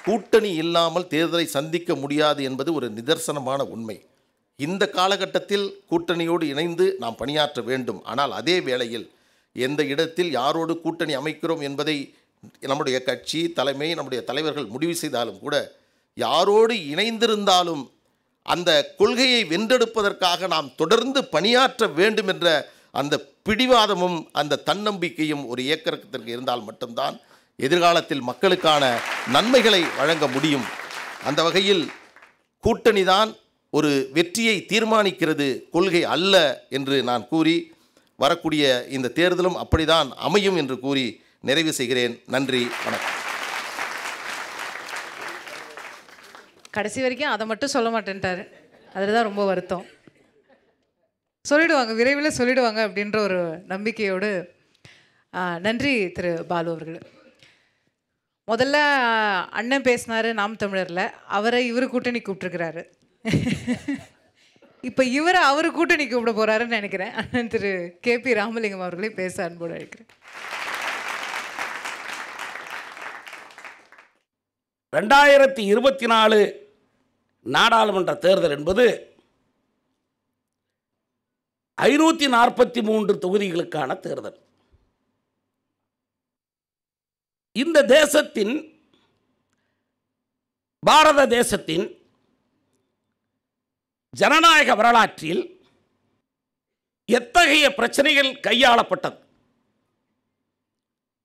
D: கூட்டணி இல்லாமல் தேர்தலை சந்திக்க முடியாது என்பது ஒரு நிதர்சனமான உண்மை. இந்த காலகட்டத்தில் கூட்டணியோடு இணைந்து நாம் பணியாற்ற வேண்டும். ஆனால் அதே வேளையில் எந்த இடத்தில் யாரோடு கூட்டணி அமைக்கிறோம் என்பதை நம்முடைய கட்சி தலைமை, நம்முடைய தலைவர்கள் முடிவு செய்தாலும் கூட, யாரோடு இணைந்திருந்தாலும் அந்த கொள்கையை வென்றெடுப்பதற்காக நாம் தொடர்ந்து பணியாற்ற வேண்டும் என்ற அந்த பிடிவாதமும் அந்த தன்னம்பிக்கையும் ஒரு இயக்கத்திற்கு இருந்தால் மட்டும்தான் எதிர்காலத்தில் மக்களுக்கான நன்மைகளை வழங்க முடியும். அந்த வகையில் கூட்டணி தான் ஒரு வெற்றியை தீர்மானிக்கிறது, கொள்கை அல்ல என்று நான் கூறி, வரக்கூடிய இந்த தேர்தலும் அப்படிதான் அமையும் என்று கூறி நிறைவு செய்கிறேன். நன்றி, வணக்கம்.
A: கடைசி வரைக்கும் அதை மட்டும் சொல்ல மாட்டேன்ட்டாரு. அதில் தான் ரொம்ப வருத்தம். சொல்லிடுவாங்க, விரைவில் சொல்லிடுவாங்க அப்படின்ற ஒரு நம்பிக்கையோடு. நன்றி திரு பாலு அவர்கள். முதல்ல அண்ணன் பேசினார் நாம் தமிழரில், அவரை இவர் கூட்டணி கூப்பிட்டுருக்கிறாரு. இப்போ இவரை அவர் கூட்டணி கூப்பிட போகிறாருன்னு நினைக்கிறேன். அண்ணன் திரு KP ராமலிங்கம் அவர்களே பேச அன்போடு அழைக்கிறேன்.
E: 2024 நாடாளுமன்ற தேர்தல் என்பது 543 தொகுதிகளுக்கான தேர்தல். இந்த தேசத்தின், பாரத தேசத்தின் ஜனநாயக வரலாற்றில் எத்தகைய பிரச்சனைகள் கையாளப்பட்டது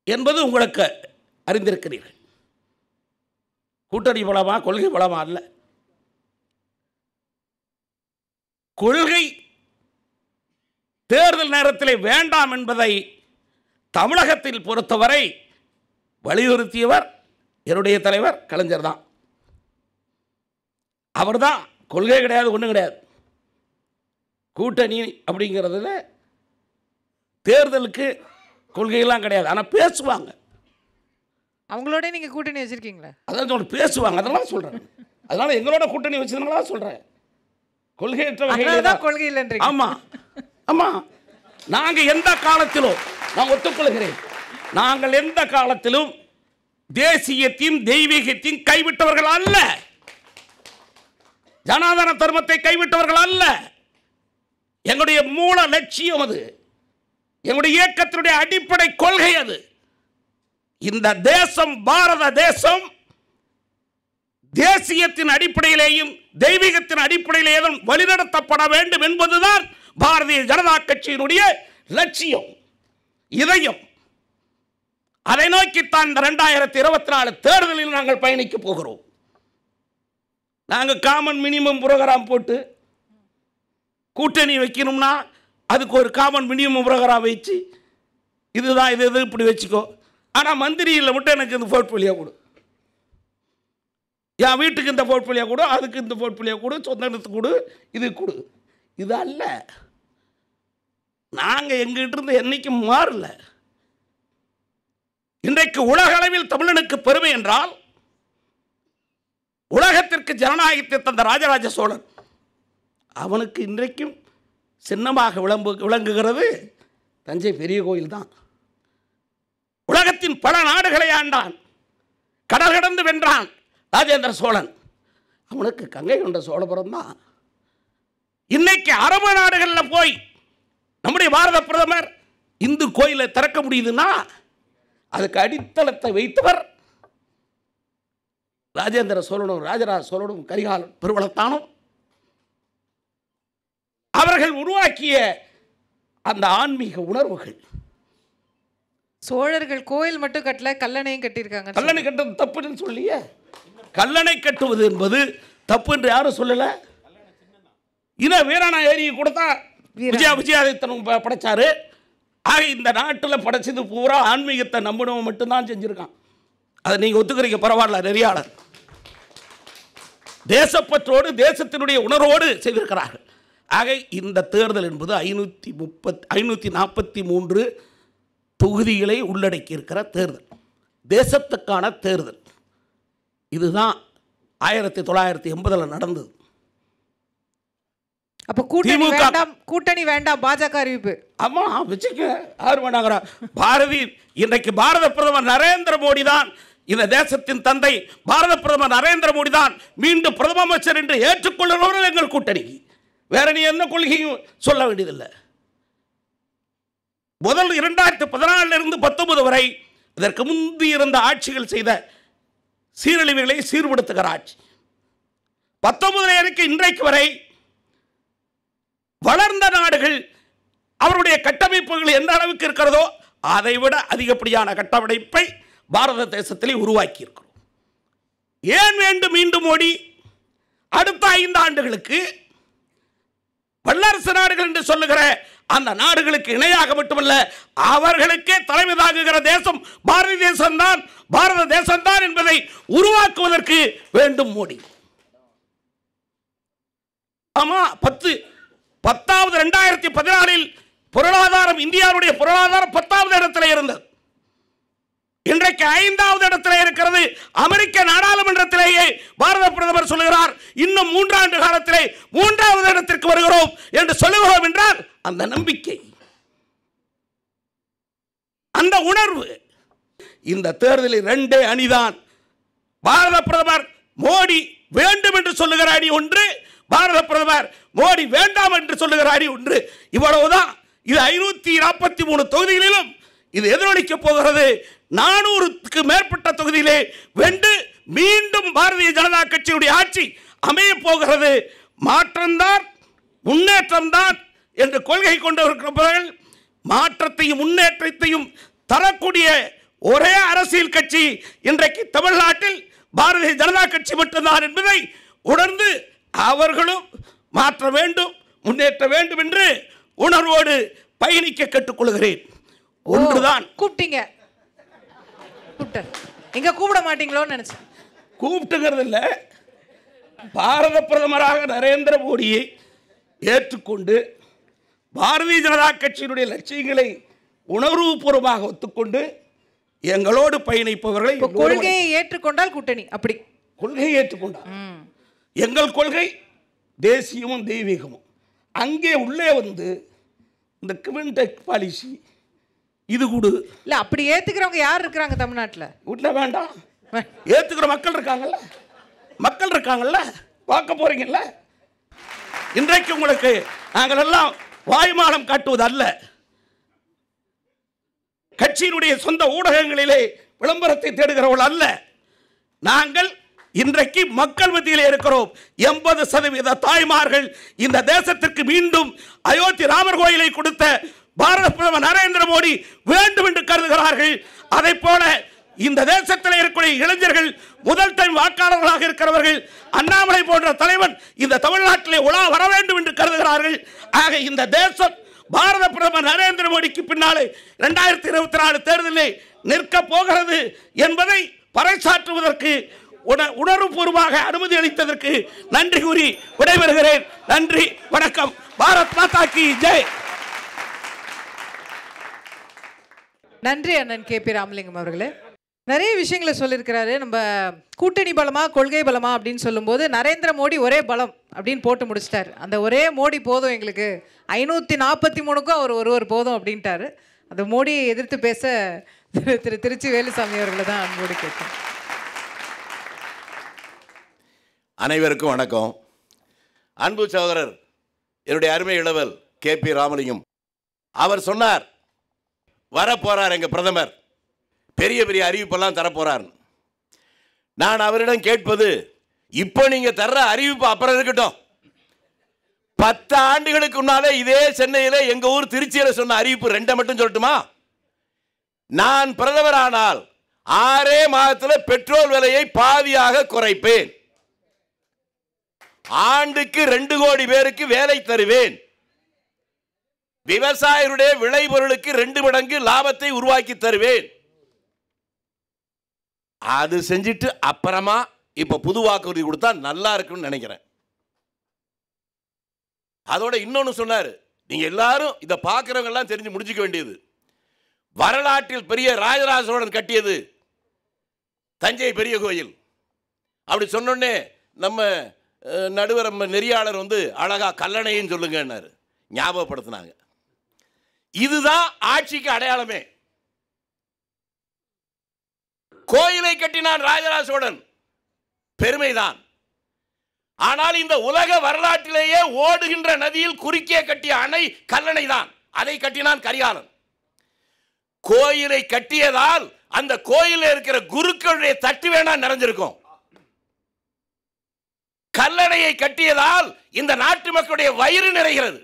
E: என்பது உங்களுக்கு அறிந்திருக்கிறீர்கள். கூட்டணி பலமா, கொள்கை பலமா அல்ல. கொள்கை தேர்தல் நேரத்தில் வேண்டாம் என்பதை தமிழகத்தில் பொறுத்தவரை வலியுறுத்தியவர் என்னுடைய தலைவர் கலைஞர் தான். அவர் தான், கொள்கை கிடையாது, ஒன்றும் கிடையாது. கூட்டணி அப்படிங்கிறதுல தேர்தலுக்கு கொள்கையெல்லாம் கிடையாது. ஆனால் பேசுவாங்க.
A: அவங்களோட நீங்கள் கூட்டணி வச்சுருக்கீங்களா?
E: அதான் பேசுவாங்க, அதெல்லாம் சொல்கிறேன். அதனால் எங்களோட கூட்டணி வச்சதுனால சொல்கிறேன். கொள்கையற்ற வகையில் தான்
A: கொள்கை இல்லைன்றீங்க.
E: ஆமாம் ஆமாம். நாங்கள் எந்த காலத்திலும், நான் ஒத்துக்கொள்கிறேன், நாங்கள் எந்த காலத்திலும் தேசியத்தையும் தெய்வீகத்தையும் கைவிட்டவர்கள் அல்ல. ஜனாதன தர்மத்தை கைவிட்டவர்கள் அல்ல. எங்களுடைய மூல லட்சியம் அது. எங்களுடைய இயக்கத்தினுடைய அடிப்படை கொள்கை அது. இந்த தேசம், பாரத தேசம், தேசியத்தின் அடிப்படையிலேயும் தெய்வீகத்தின் அடிப்படையிலேயும் வழிநடத்தப்பட வேண்டும் என்பதுதான் பாரதிய ஜனதா கட்சியினுடைய லட்சியம், இதயம். அதை நோக்கித்தான் இந்த 2024 தேர்தலில் நாங்கள் பயணிக்க போகிறோம். நாங்கள் காமன் மினிமம் புரோகிராம் போட்டு கூட்டணி வைக்கணும்னா அதுக்கு ஒரு காமன் மினிமம் புரோகிராம் வச்சு இதுதான் இது இப்படி வச்சுக்கோ. ஆனால் மந்திரியில் மட்டும் எனக்கு இந்த போர்ட்ஃபோலியோ கொடு, என் வீட்டுக்கு இந்த போர்ட்ஃபோலியோ கொடு, அதுக்கு இந்த போர்ட்ஃபோலியோ கொடு, சொந்த இடத்துக்கு கொடு, இது கொடு. இது அல்ல. நாங்கள் எங்கிட்ட இருந்து என்னைக்கும் மாறல. இன்றைக்கு உலக அளவில் தமிழனுக்கு பெருமை என்றால், உலகத்திற்கு ஜனநாயகத்தை தந்த ராஜராஜ சோழன், அவனுக்கு இன்றைக்கும் சின்னமாக விளங்குகிறது தஞ்சை பெரிய கோயில் தான். உலகத்தின் பல நாடுகளை ஆண்டான், கடல் கடந்து வென்றான் ராஜேந்திர சோழன், அவனுக்கு கங்கை கொண்ட சோழபுரம் தான். இன்னைக்கு அரபு நாடுகளில் போய் நம்முடைய பாரத பிரதமர் இந்து கோயிலை திறக்க முடியுதுன்னா அதுக்கு அடித்தளத்தை வைத்தவர் ராஜேந்திர சோழனும் ராஜராஜ சோழனும் கரிகாலன் பெருவளத்தானும். அவர்கள் உருவாக்கிய அந்த ஆன்மீக உணர்வுகள்.
A: சோழர்கள் கோயில் மட்டும் கட்டல, கல்லணையும் கட்டியிருக்காங்க.
E: கல்லணை கட்டுறது தப்புன்னு சொல்லிய, கல்லணை கட்டுவது என்பது தப்பு என்று யாரும் சொல்லல. வீராணா ஏரியை கொடுத்தா விஜயாதித்தனும் படைச்சாரு. ஆக இந்த நாட்டில் படைச்சது பூரா ஆன்மீகத்தை நம்பினவன் மட்டும்தான் செஞ்சிருக்கான். அதை நீங்கள் ஒத்துக்கிறீங்க, பரவாயில்ல. நெறியாளர் தேசப்பற்றோடு தேசத்தினுடைய உணர்வோடு செய்திருக்கிறார்கள். ஆக இந்த தேர்தல் என்பது 543 தொகுதிகளை உள்ளடக்கி இருக்கிற தேர்தல், தேசத்துக்கான தேர்தல். இதுதான் 1980 நடந்தது.
A: அப்ப கூட்டணி வேண்டாம் பாஜக அறிவிப்பு.
E: ஆமா, வச்சுக்க, யார் வேண்டாங்கிறா? இன்றைக்கு பாரத பிரதமர் நரேந்திர மோடி தான் இந்த தேசத்தின் தந்தை. பாரத பிரதமர் நரேந்திர மோடி தான் மீண்டும் பிரதம அமைச்சர் என்று ஏற்றுக்கொள்ளுகிறவர்கள் எங்கள் கூட்டணி. வேற நீ என்ன கொள்கையும் சொல்ல வேண்டியதில்லை. முதல் 2014 இருந்து 19 வரை இதற்கு முன்பு இருந்த ஆட்சிகள் செய்த சீரழிவுகளை சீர்படுத்துகிற ஆட்சி. 19 இன்றைக்கு வரை வளர்ந்த நாடுகள் அவருடைய கட்டமைப்புகள் எந்த அளவுக்கு இருக்கிறதோ அதை விட அதிகப்படியான கட்டமைப்பை பாரத தேசத்திலே உருவாக்கி இருக்கிறோம். ஏன் வேண்டும் மீண்டும் மோடி? அடுத்த 5 ஆண்டுகளுக்கு வல்லரசு நாடுகள் என்று சொல்லுகிற அந்த நாடுகளுக்கு இணையாக மட்டுமல்ல, அவர்களுக்கே தலைமை தாங்குகிற தேசம் பாரத தேசம்தான் என்பதை உருவாக்குவதற்கு வேண்டும் மோடி. ஆமா 10வது 2014 பொருளாதாரம், இந்தியாவுடைய பொருளாதாரம் 10வது இடத்துல இருந்தது. இன்றைக்கு 5வது இடத்துல இருக்கிறது. அமெரிக்க நாடாளுமன்றத்திலேயே பாரத பிரதமர் சொல்லுகிறார், இன்னும் 3 ஆண்டு காலத்திலே 3வது இடத்திற்கு வருகிறோம் என்று சொல்லுகிறோம் என்றால் அந்த நம்பிக்கை, அந்த உணர்வு. இந்த தேர்தலில் 2 அணிதான். பாரத பிரதமர் மோடி வேண்டும் என்று சொல்லுகிற அணி ஒன்று, பாரத பிரதமர் மோடி வேண்டாம் என்று சொல்லுகிற அணி ஒன்று. இவ்வளவுதான். இது 543 தொகுதிகளிலும் இது எதிரொலிக்க போகிறது. 400க்கு மேற்பட்ட தொகுதியிலே வென்று மீண்டும் பாரதிய ஜனதா கட்சியுடைய ஆட்சி அமைய போகிறது. மாற்றம்தான் முன்னேற்றம்தான் என்று கொள்கை கொண்டிருக்கிறவர்கள் மாற்றத்தையும் முன்னேற்றத்தையும் தரக்கூடிய ஒரே அரசியல் கட்சி இன்றைக்கு தமிழ்நாட்டில் பாரதிய ஜனதா கட்சி மட்டும்தான் என்பதை உணர்ந்து அவர்களும் மாற்ற வேண்டும், முன்னேற்ற வேண்டும் என்று உணர்வோடு பயணிக்க கேட்டுக்கொள்கிறேன். ஒன்றுதான்.
A: கூப்பிட்டீங்க, எங்க கூப்பிட மாட்டீங்களோன்னு நினைச்சேன்.
E: கூப்பிட்டுங்கிறது இல்லை, பாரத பிரதமராக நரேந்திர மோடியை ஏற்றுக்கொண்டு பாரதிய ஜனதா கட்சியினுடைய லட்சியங்களை உணர்வுபூர்வமாக ஒத்துக்கொண்டு எங்களோடு பயணிப்பவர்களை
A: கொள்கையை ஏற்றுக்கொண்டால் கூட்டணி. அப்படி
E: கொள்கையை ஏற்றுக்கொண்டால் எங்கள் கொள்கை தேசியமும் தெய்வீகமும். அங்கே உள்ளே வந்து இந்த கிமின்டெக் பாலிசி இது கூடு
A: இல்ல. அப்படி ஏத்துக்கிறவங்க யார் இருக்கிறாங்க தமிழ்நாட்டில்?
E: வீட்டில் வேண்டாம், ஏத்துக்கிற மக்கள் இருக்காங்கல்ல, மக்கள் இருக்காங்கல்ல, பார்க்க போறீங்கல்ல. இன்றைக்கு உங்களுக்கு நாங்கள் எல்லாம் வாய்மானம் காட்டுவது அல்ல, கட்சியினுடைய சொந்த ஊடகங்களிலே விளம்பரத்தை தேடுகிறவர்கள் அல்ல. நாங்கள் இன்றைக்கு மக்கள் மத்தியிலே இருக்கிறோம். 80% தாய்மார்கள் இந்த தேசத்திற்கு மீண்டும் அயோத்தி ராமர் கோயிலை கொடுத்த பாரத பிரதமர் நரேந்திர மோடி வேண்டும் என்று கருதுகிறார்கள். அதை போல இந்த தேசத்தில் இருக்கக்கூடிய இளைஞர்கள், முதல் டைம் வாக்காளர்களாக இருக்கிறவர்கள், அண்ணாமலை போன்ற தலைவன் இந்த தமிழ்நாட்டிலே உலா வர வேண்டும் என்று கருதுகிறார்கள். ஆக இந்த தேசம் பாரத பிரதமர் நரேந்திர மோடிக்கு பின்னாலே 2024 தேர்தலில் நிற்க போகிறது என்பதை பறைசாற்றுவதற்கு உணர்வுபூர்வமாக அனுமதி அளித்ததற்கு நன்றி கூறி விடைபெறுகிறேன். நன்றி, வணக்கம். பாரத் மாதா கி ஜெய்.
A: நன்றி அண்ணன் KP ராமலிங்கம் அவர்களே. நிறைய விஷயங்களை சொல்லியிருக்கிறாரு. நம்ம கூட்டணி பலமா கொள்கை பலமா அப்படின்னு சொல்லும்போது நரேந்திர மோடி ஒரே பலம் அப்படின்னு போட்டு முடிச்சிட்டாரு. அந்த ஒரே மோடி போதும் எங்களுக்கு, 543க்கும் அவர் ஒருவர் போதும் அப்படின்ட்டாரு. அந்த மோடியை எதிர்த்து பேச திரு திருச்சி வேலுசாமி அவர்களை தான் அன்போடு கேட்கும்.
F: அனைவருக்கும் வணக்கம். அன்பு சகோதரர் என்னுடைய அருமை இளவல் KP ராமலிங்கம் அவர் சொன்னார், வரப்போறார் எங்க பிரதமர், பெரிய பெரிய அறிவிப்பெல்லாம் தரப்போறார். நான் அவரிடம் கேட்பது, இப்போ நீங்க தர்ற அறிவிப்பு அப்புறம் இருக்கட்டும், 10 ஆண்டுகளுக்கு முன்னாலே இதே சென்னையில எங்க ஊர் திருச்சியில சொன்ன அறிவிப்பு 2 மட்டும் சொல்லட்டுமா? நான் பிரதமரானால் 6 மாதத்தில் பெட்ரோல் விலையை பாதியாக குறைப்பேன், ஆண்டுக்கு 2 கோடி பேருக்கு வேலை தருவேன், விவசாயிகளுடைய விளைபொருளுக்கு 2 மடங்கு லாபத்தை உருவாக்கி தருவேன். அது செஞ்சிட்டு அப்புறமா இப்ப புது வாக்குறுதி கொடுத்தா நல்லா இருக்குன்னு நினைக்கிறேன். அதோட இன்னொன்னு சொன்னாரு, நீங்க எல்லாரும் இதை பார்க்கிறவங்க எல்லாம் தெரிஞ்சு முடிச்சுக்க வேண்டியது, வரலாற்றில் பெரிய ராஜராஜ சோழன் கட்டியது தஞ்சை பெரிய கோயில். அப்படி சொன்னோடனே நம்ம நடுவர் நெறியாளர் வந்து அழகா கல்லணைன்னு சொல்லுங்கன்னாரு, ஞாபகப்படுத்தினாங்க. இதுதான் ஆட்சிக்கு அடையாளமே. கோயிலை கட்டினான் ராஜராஜ சோழன், பெருமைதான். ஆனால் இந்த உலக வரலாற்றிலேயே ஓடுகின்ற நதியில் குறுக்கே கட்டிய அணை கல்லணை தான், அதை கட்டினான் கரிகாலன். கோயிலை கட்டியதால் அந்த கோயிலில் இருக்கிற குருக்களுடைய தட்டு வேணா நிறைஞ்சிருக்கும். கல்லணையை கட்டியதால் இந்த நாட்டு மக்களுடைய வயிறு நிறைகிறது.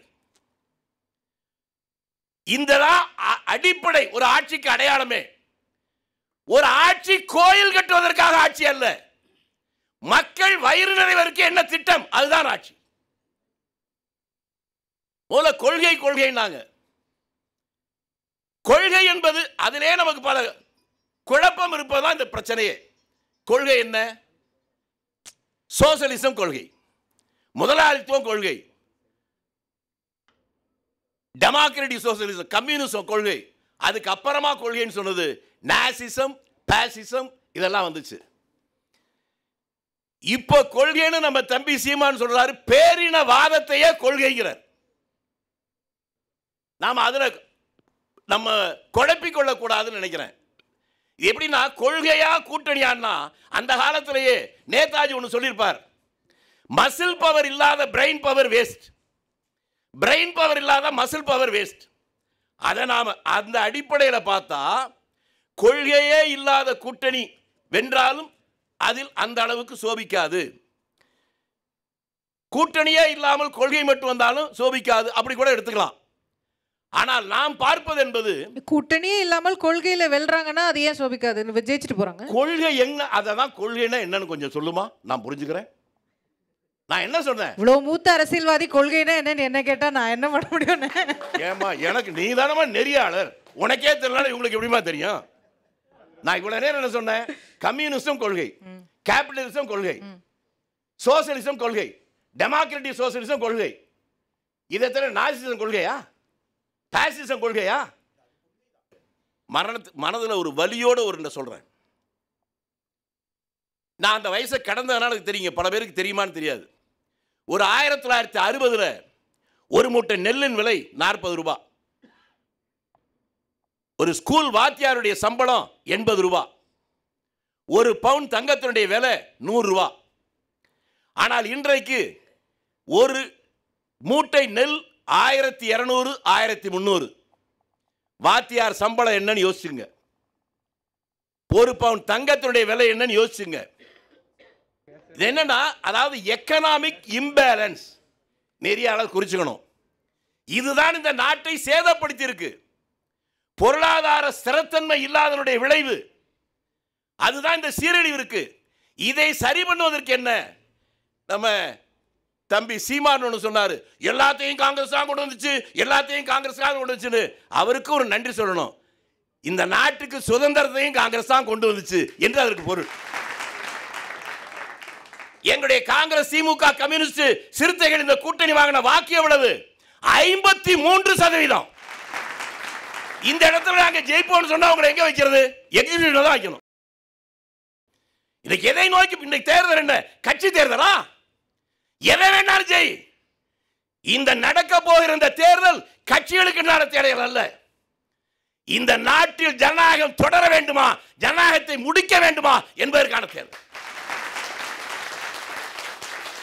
F: இந்த அடிப்படை ஒரு ஆட்சிக்கு அடையாளமே. ஒரு ஆட்சி கோயில் கட்டுவதற்காக ஆட்சி அல்ல, மக்கள் வயிறு நிறைவதற்கு என்ன திட்டம், அதுதான் ஆட்சி. போல கொள்கை கொள்கைனாங்க. கொள்கை என்பது அதிலே நமக்கு பல குழப்பம் இருப்பதுதான் இந்த பிரச்சனையே. கொள்கை என்ன? சோசலிசம் கொள்கை, முதலாளித்துவம் கொள்கை, டெமோக்ராட்டிக் சோசியலிசம் கம்யூனிசம் கொள்கை, அதுக்கு அப்புறமா கொள்கைன்னு சொன்னது நாசிசம், பாசிசம் இதெல்லாம் வந்துச்சு. இப்போ கொள்கைன்னு நம்ம தம்பி சீமான் சொல்றாரு, பேரினவாதத்தையே கொள்கைங்கிறார். நாம அதுல நம்ம குழப்பிக் கொள்ளக்கூடாதுன்னு நினைக்கிறேன். எப்படின்னா கொள்கையா கூட்டணியான்னா, அந்த காலத்திலேயே நேதாஜி ஒன்று சொல்லியிருப்பார், மசில் பவர் இல்லாத brain power waste, brain power இல்லாத மசில் பவர் வேஸ்ட். அதை நாம அந்த அடிப்படையில் பார்த்தா கொள்கையே இல்லாத கூட்டணி வென்றாலும் அதில் அந்த அளவுக்கு சோபிக்காது, கூட்டணியே இல்லாமல் கொள்கை மட்டும் வந்தாலும் சோபிக்காது, அப்படி கூட எடுத்துக்கலாம். ஆனால் நாம் பார்ப்பது என்பது
A: கூட்டணியே இல்லாமல் கொள்கையில வெல்றாங்கன்னா அது ஏன் சோபிக்காது, ஜெயிச்சுட்டு போறாங்க.
F: கொள்கை என்ன, அதான் கொள்கைன்னா என்னன்னு கொஞ்சம் சொல்லுமா, நான் புரிஞ்சுக்கிறேன். நான் என்ன சொன்னேன்,
A: இவ்வளவு மூத்த அரசியல்வாதி கொள்கைனா என்னன்னு என்ன கேட்டா நான் என்ன பண்ண முடியும்?
F: ஏமா எனக்கு நீ தானமா நெறியாளர், உனக்கே தெரியல இவங்களுக்கு எப்படிமா தெரியும்? நான் இவ்வளவு நேரம் என்ன சொன்னேன், கம்யூனிசம் கொள்கை, கேபிட்டலிசம் கொள்கை, சோசியலிசம் கொள்கை, டெமோக்ராட்டிக் சோசியலிசம் கொள்கை, இதை தவிர நாசிசம் கொள்கையா, பாசிசம் கொள்கையா? மனதில் ஒரு வலியோட ஒரு சொல்றேன். நான் அந்த வயசை கடந்ததுனால எனக்கு தெரியுங்க, பல பேருக்கு தெரியுமான்னு தெரியாது. ஒரு 1960 ஒரு மூட்டை நெல்லின் விலை 40 ரூபாய், ஒரு ஸ்கூல் வாத்தியாருடைய சம்பளம் 80 ரூபாய், ஒரு பவுன் தங்கத்தினுடைய விலை 100 ரூபாய். ஆனால் இன்றைக்கு ஒரு மூட்டை நெல் 1200 1300. வாத்தியார் சம்பளம் என்னன்னு யோசிச்சுங்க, ஒரு பவுன் தங்கத்தினுடைய விலை என்னன்னு யோசிச்சுங்க. இது என்னன்னா, அதாவது எக்கனாமிக் இம்பேலன்ஸ் நிறைய அளவு குறிச்சுக்கணும். இதுதான் இந்த நாட்டை சேதப்படுத்தி இருக்கு. பொருளாதார ஸ்திரத்தன்மை இல்லாதனுடைய விளைவு அதுதான் இந்த சீரழிவு இருக்கு. இதை சரி பண்ணுவதற்கு என்ன, நம்ம தம்பி சீமான் ஒன்று சொன்னாரு, எல்லாத்தையும் காங்கிரஸ் தான் கொண்டு வந்துச்சு, எல்லாத்தையும் காங்கிரஸ் தான் கொண்டு வந்துச்சுன்னு. அவருக்கு ஒரு நன்றி சொல்லணும். இந்த நாட்டுக்கு சுதந்திரத்தையும் காங்கிரஸ் தான் கொண்டு வந்துச்சு என்று அதற்கு பொருள். எங்களுடைய காங்கிரஸ், திமுக, கம்யூனிஸ்ட், சிறுத்தைகள் இந்த கூட்டணி வாங்கின வாக்கு எவ்வளவு? 53%. இந்த இடத்துல நாங்க ஜெயிப்போம்னு சொன்னா உங்களை எங்க வைக்கிறது? எக்ஸிக்யூட்டிவ்ல தான் வைக்கணும். இன்னைக்கு எதை நோக்கி, இன்னைக்கு தேர்தல் என்ன, கட்சி தேர்தலா? எதை வேணாலும் ஜெய். இந்த நடக்க போகிற இந்த தேர்தல் கட்சிகளுக்கு தேர்தல் அல்ல. இந்த நாட்டில் ஜனநாயகம் தொடர வேண்டுமா, ஜனநாயகத்தை முடிக்க வேண்டுமா என்பதற்கான தேர்தல்.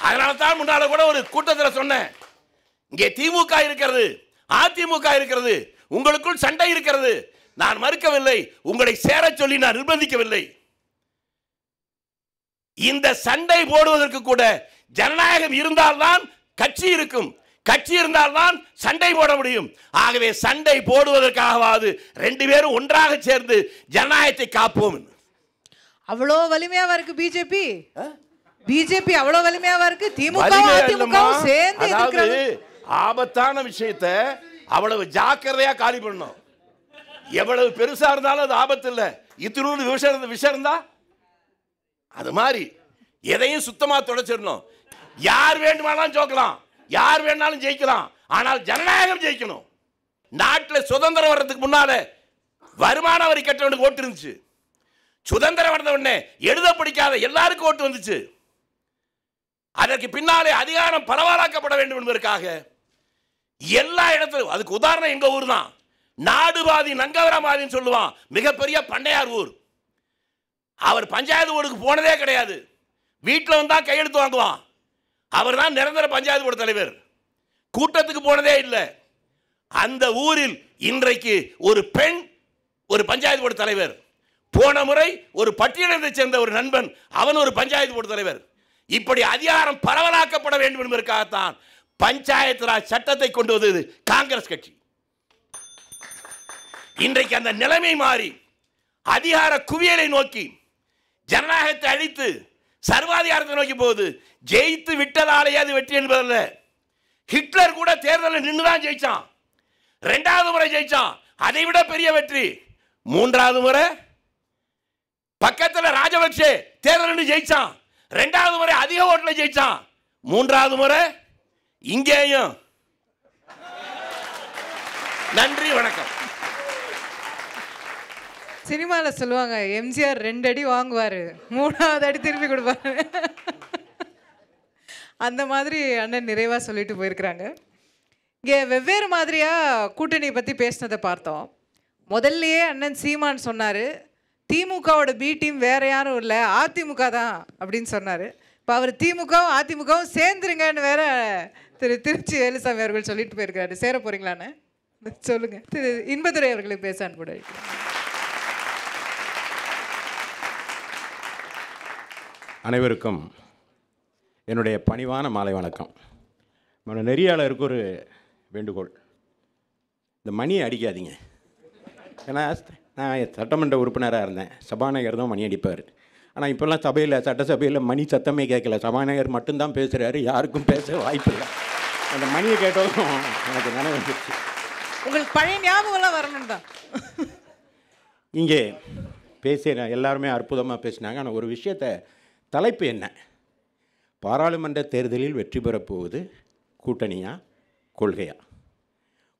F: அதனால தான் முன்னால கூட ஒரு கூட்டத்தில் சொன்னேன், இங்கே திமுக இருக்கிறது, அதிமுக இருக்கிறது, உங்களுக்குள் சண்டை இருக்கிறது. நான் மறுக்கவில்லை, உங்களை சேர சொல்லி நான் நிர்பந்திக்கவில்லை. இந்த சண்டை போடுவதற்கு கூட ஜனநாயகம் இருந்தால்தான் கட்சி இருக்கும், கட்சி இருந்தால்தான் சண்டை போட முடியும். ஆகவே சண்டை போடுவதற்காகவாது 2 பேரும் ஒன்றாக சேர்ந்து ஜனநாயகத்தை காப்போம்.
A: அவ்வளோ வலிமையாவா இருக்கு பிஜேபி? பிஜேபி அவ்வளவு வலிமையாவா இருக்கு? திமுக அதிமுகவும் சேர்ந்து எதிர்க்கிறது.
F: ஆபத்தான விஷயத்தை அவ்வளவு ஜாக்கிரதையா காலி பண்ணணும். எவ்வளவு பெருசா இருந்தாலும் அது ஆபத்து இல்லை. இத்தினூறு விஷயம் இருந்தா அது மாதிரி எதையும் சுத்தமா தொடச்சிடணும். யார் வேண்டுமானாலும் ஜோக்கலாம், யார் வேணாலும் ஜெயிக்கலாம், ஆனால் ஜனநாயகம் ஜெயிக்கணும். நாட்டில் சுதந்திரம் வர்றதுக்கு முன்னால வருமான வரி கட்டவனுக்கு ஓட்டு இருந்துச்சு. சுதந்திரம் வந்த உடனே எழுத படிக்காத எல்லாருக்கும் ஓட்டு வந்துச்சு. அதற்கு பின்னாலே அதிகாரம் பரவலாக்கப்பட வேண்டும் என்பதற்காக எல்லா இடத்திலும், அதுக்கு உதாரணம் எங்க ஊர் தான். நாடுவாதி நங்கவரமாதின்னு சொல்லுவான், மிகப்பெரிய பண்ணையார் ஊர். அவர் பஞ்சாயத்து போர்டுக்கு போனதே கிடையாது, வீட்டில் வந்தா கையெழுத்து வாங்குவான். அவர் தான் நிரந்தர பஞ்சாயத்து போர்டு தலைவர். கூட்டத்துக்கு போனதே இல்லை. அந்த ஊரில் இன்றைக்கு ஒரு பெண் ஒரு பஞ்சாயத்து போர்டு தலைவர். போன முறை ஒரு பட்டியலை சேர்ந்த ஒரு நண்பன், அவன் ஒரு பஞ்சாயத்து போர்டு தலைவர். இப்படி அதிகாரம் பரவலாக்கப்பட வேண்டும் என்பதற்காகத்தான் பஞ்சாயத்து ராஜ் சட்டத்தை கொண்டு வந்தது காங்கிரஸ் கட்சி. இன்றைக்கு அந்த நிலைமை மாறி அதிகார குவியலை நோக்கி ஜனநாயகத்தை அழித்து சர்வாதிகாரத்தை நோக்கி போகுது. ஜெயித்து விட்டதாலேயே அது வெற்றி என்பதல்ல. ஹிட்லர் கூட தேர்தலில் நின்றுதான் ஜெயிச்சான். 2வது முறை ஜெயிச்சான், அதை விட பெரிய வெற்றி. 3வது முறை பக்கத்தில் ராஜபக்சே தேர்தல் ஜெயிச்சான், 2வது முறை அதிக ஓட்டுல ஜெயிச்சான். மூன்றாவது முறை இங்கேயும். நன்றி, வணக்கம்.
A: சினிமாவில் சொல்லுவாங்க எம்ஜிஆர் 2 அடி வாங்குவார், 3வது அடி திருப்பி கொடுப்பாரு. அந்த மாதிரி அண்ணன் நிறைவாக சொல்லிட்டு போயிருக்கிறாங்க. இங்கே வெவ்வேறு மாதிரியாக கூட்டணியை பற்றி பேசினதை பார்த்தோம். முதல்லையே அண்ணன் சீமான் சொன்னார் திமுகவோட பி டீம் வேறு யாரும் இல்லை, அதிமுக தான் அப்படின்னு சொன்னார். இப்போ அவர் திமுகவும் அதிமுகவும் சேர்ந்துருங்கன்னு வேற திருச்சி வேலுசாமி அவர்கள் சொல்லிட்டு போயிருக்காரு. சேர போகிறீங்களான்னு சொல்லுங்கள். இன்பதுரை அவர்களை பேசான்னு கூட.
G: அனைவருக்கும் என்னுடைய பணிவான மாலை வணக்கம். நெறியாளருக்கு ஒரு வேண்டுகோள், இந்த மணியை அடிக்காதீங்க. ஏன்னா நான் சட்டமன்ற உறுப்பினராக இருந்தேன், சபாநாயகர் தான் மணி அடிப்பார். ஆனால் இப்போல்லாம் சபையில் சட்டசபையில் மணி சத்தமே கேட்கல, சபாநாயகர் மட்டும்தான் பேசுகிறாரு, யாருக்கும் பேச வாய்ப்பு இல்லை. அந்த மணியை கேட்டதும் எனக்கு நினைவு வந்துச்சு.
A: உங்களுக்கு பழைய ஞாபகம்லாம் வரணும் தான்.
G: இங்கே பேசின எல்லாருமே அற்புதமாக பேசினாங்க. ஆனால் ஒரு விஷயத்தை, தலைப்பு என்ன, பாராளுமன்ற தேர்தலில் வெற்றி பெறப்போவது கூட்டணியா கொள்கையா?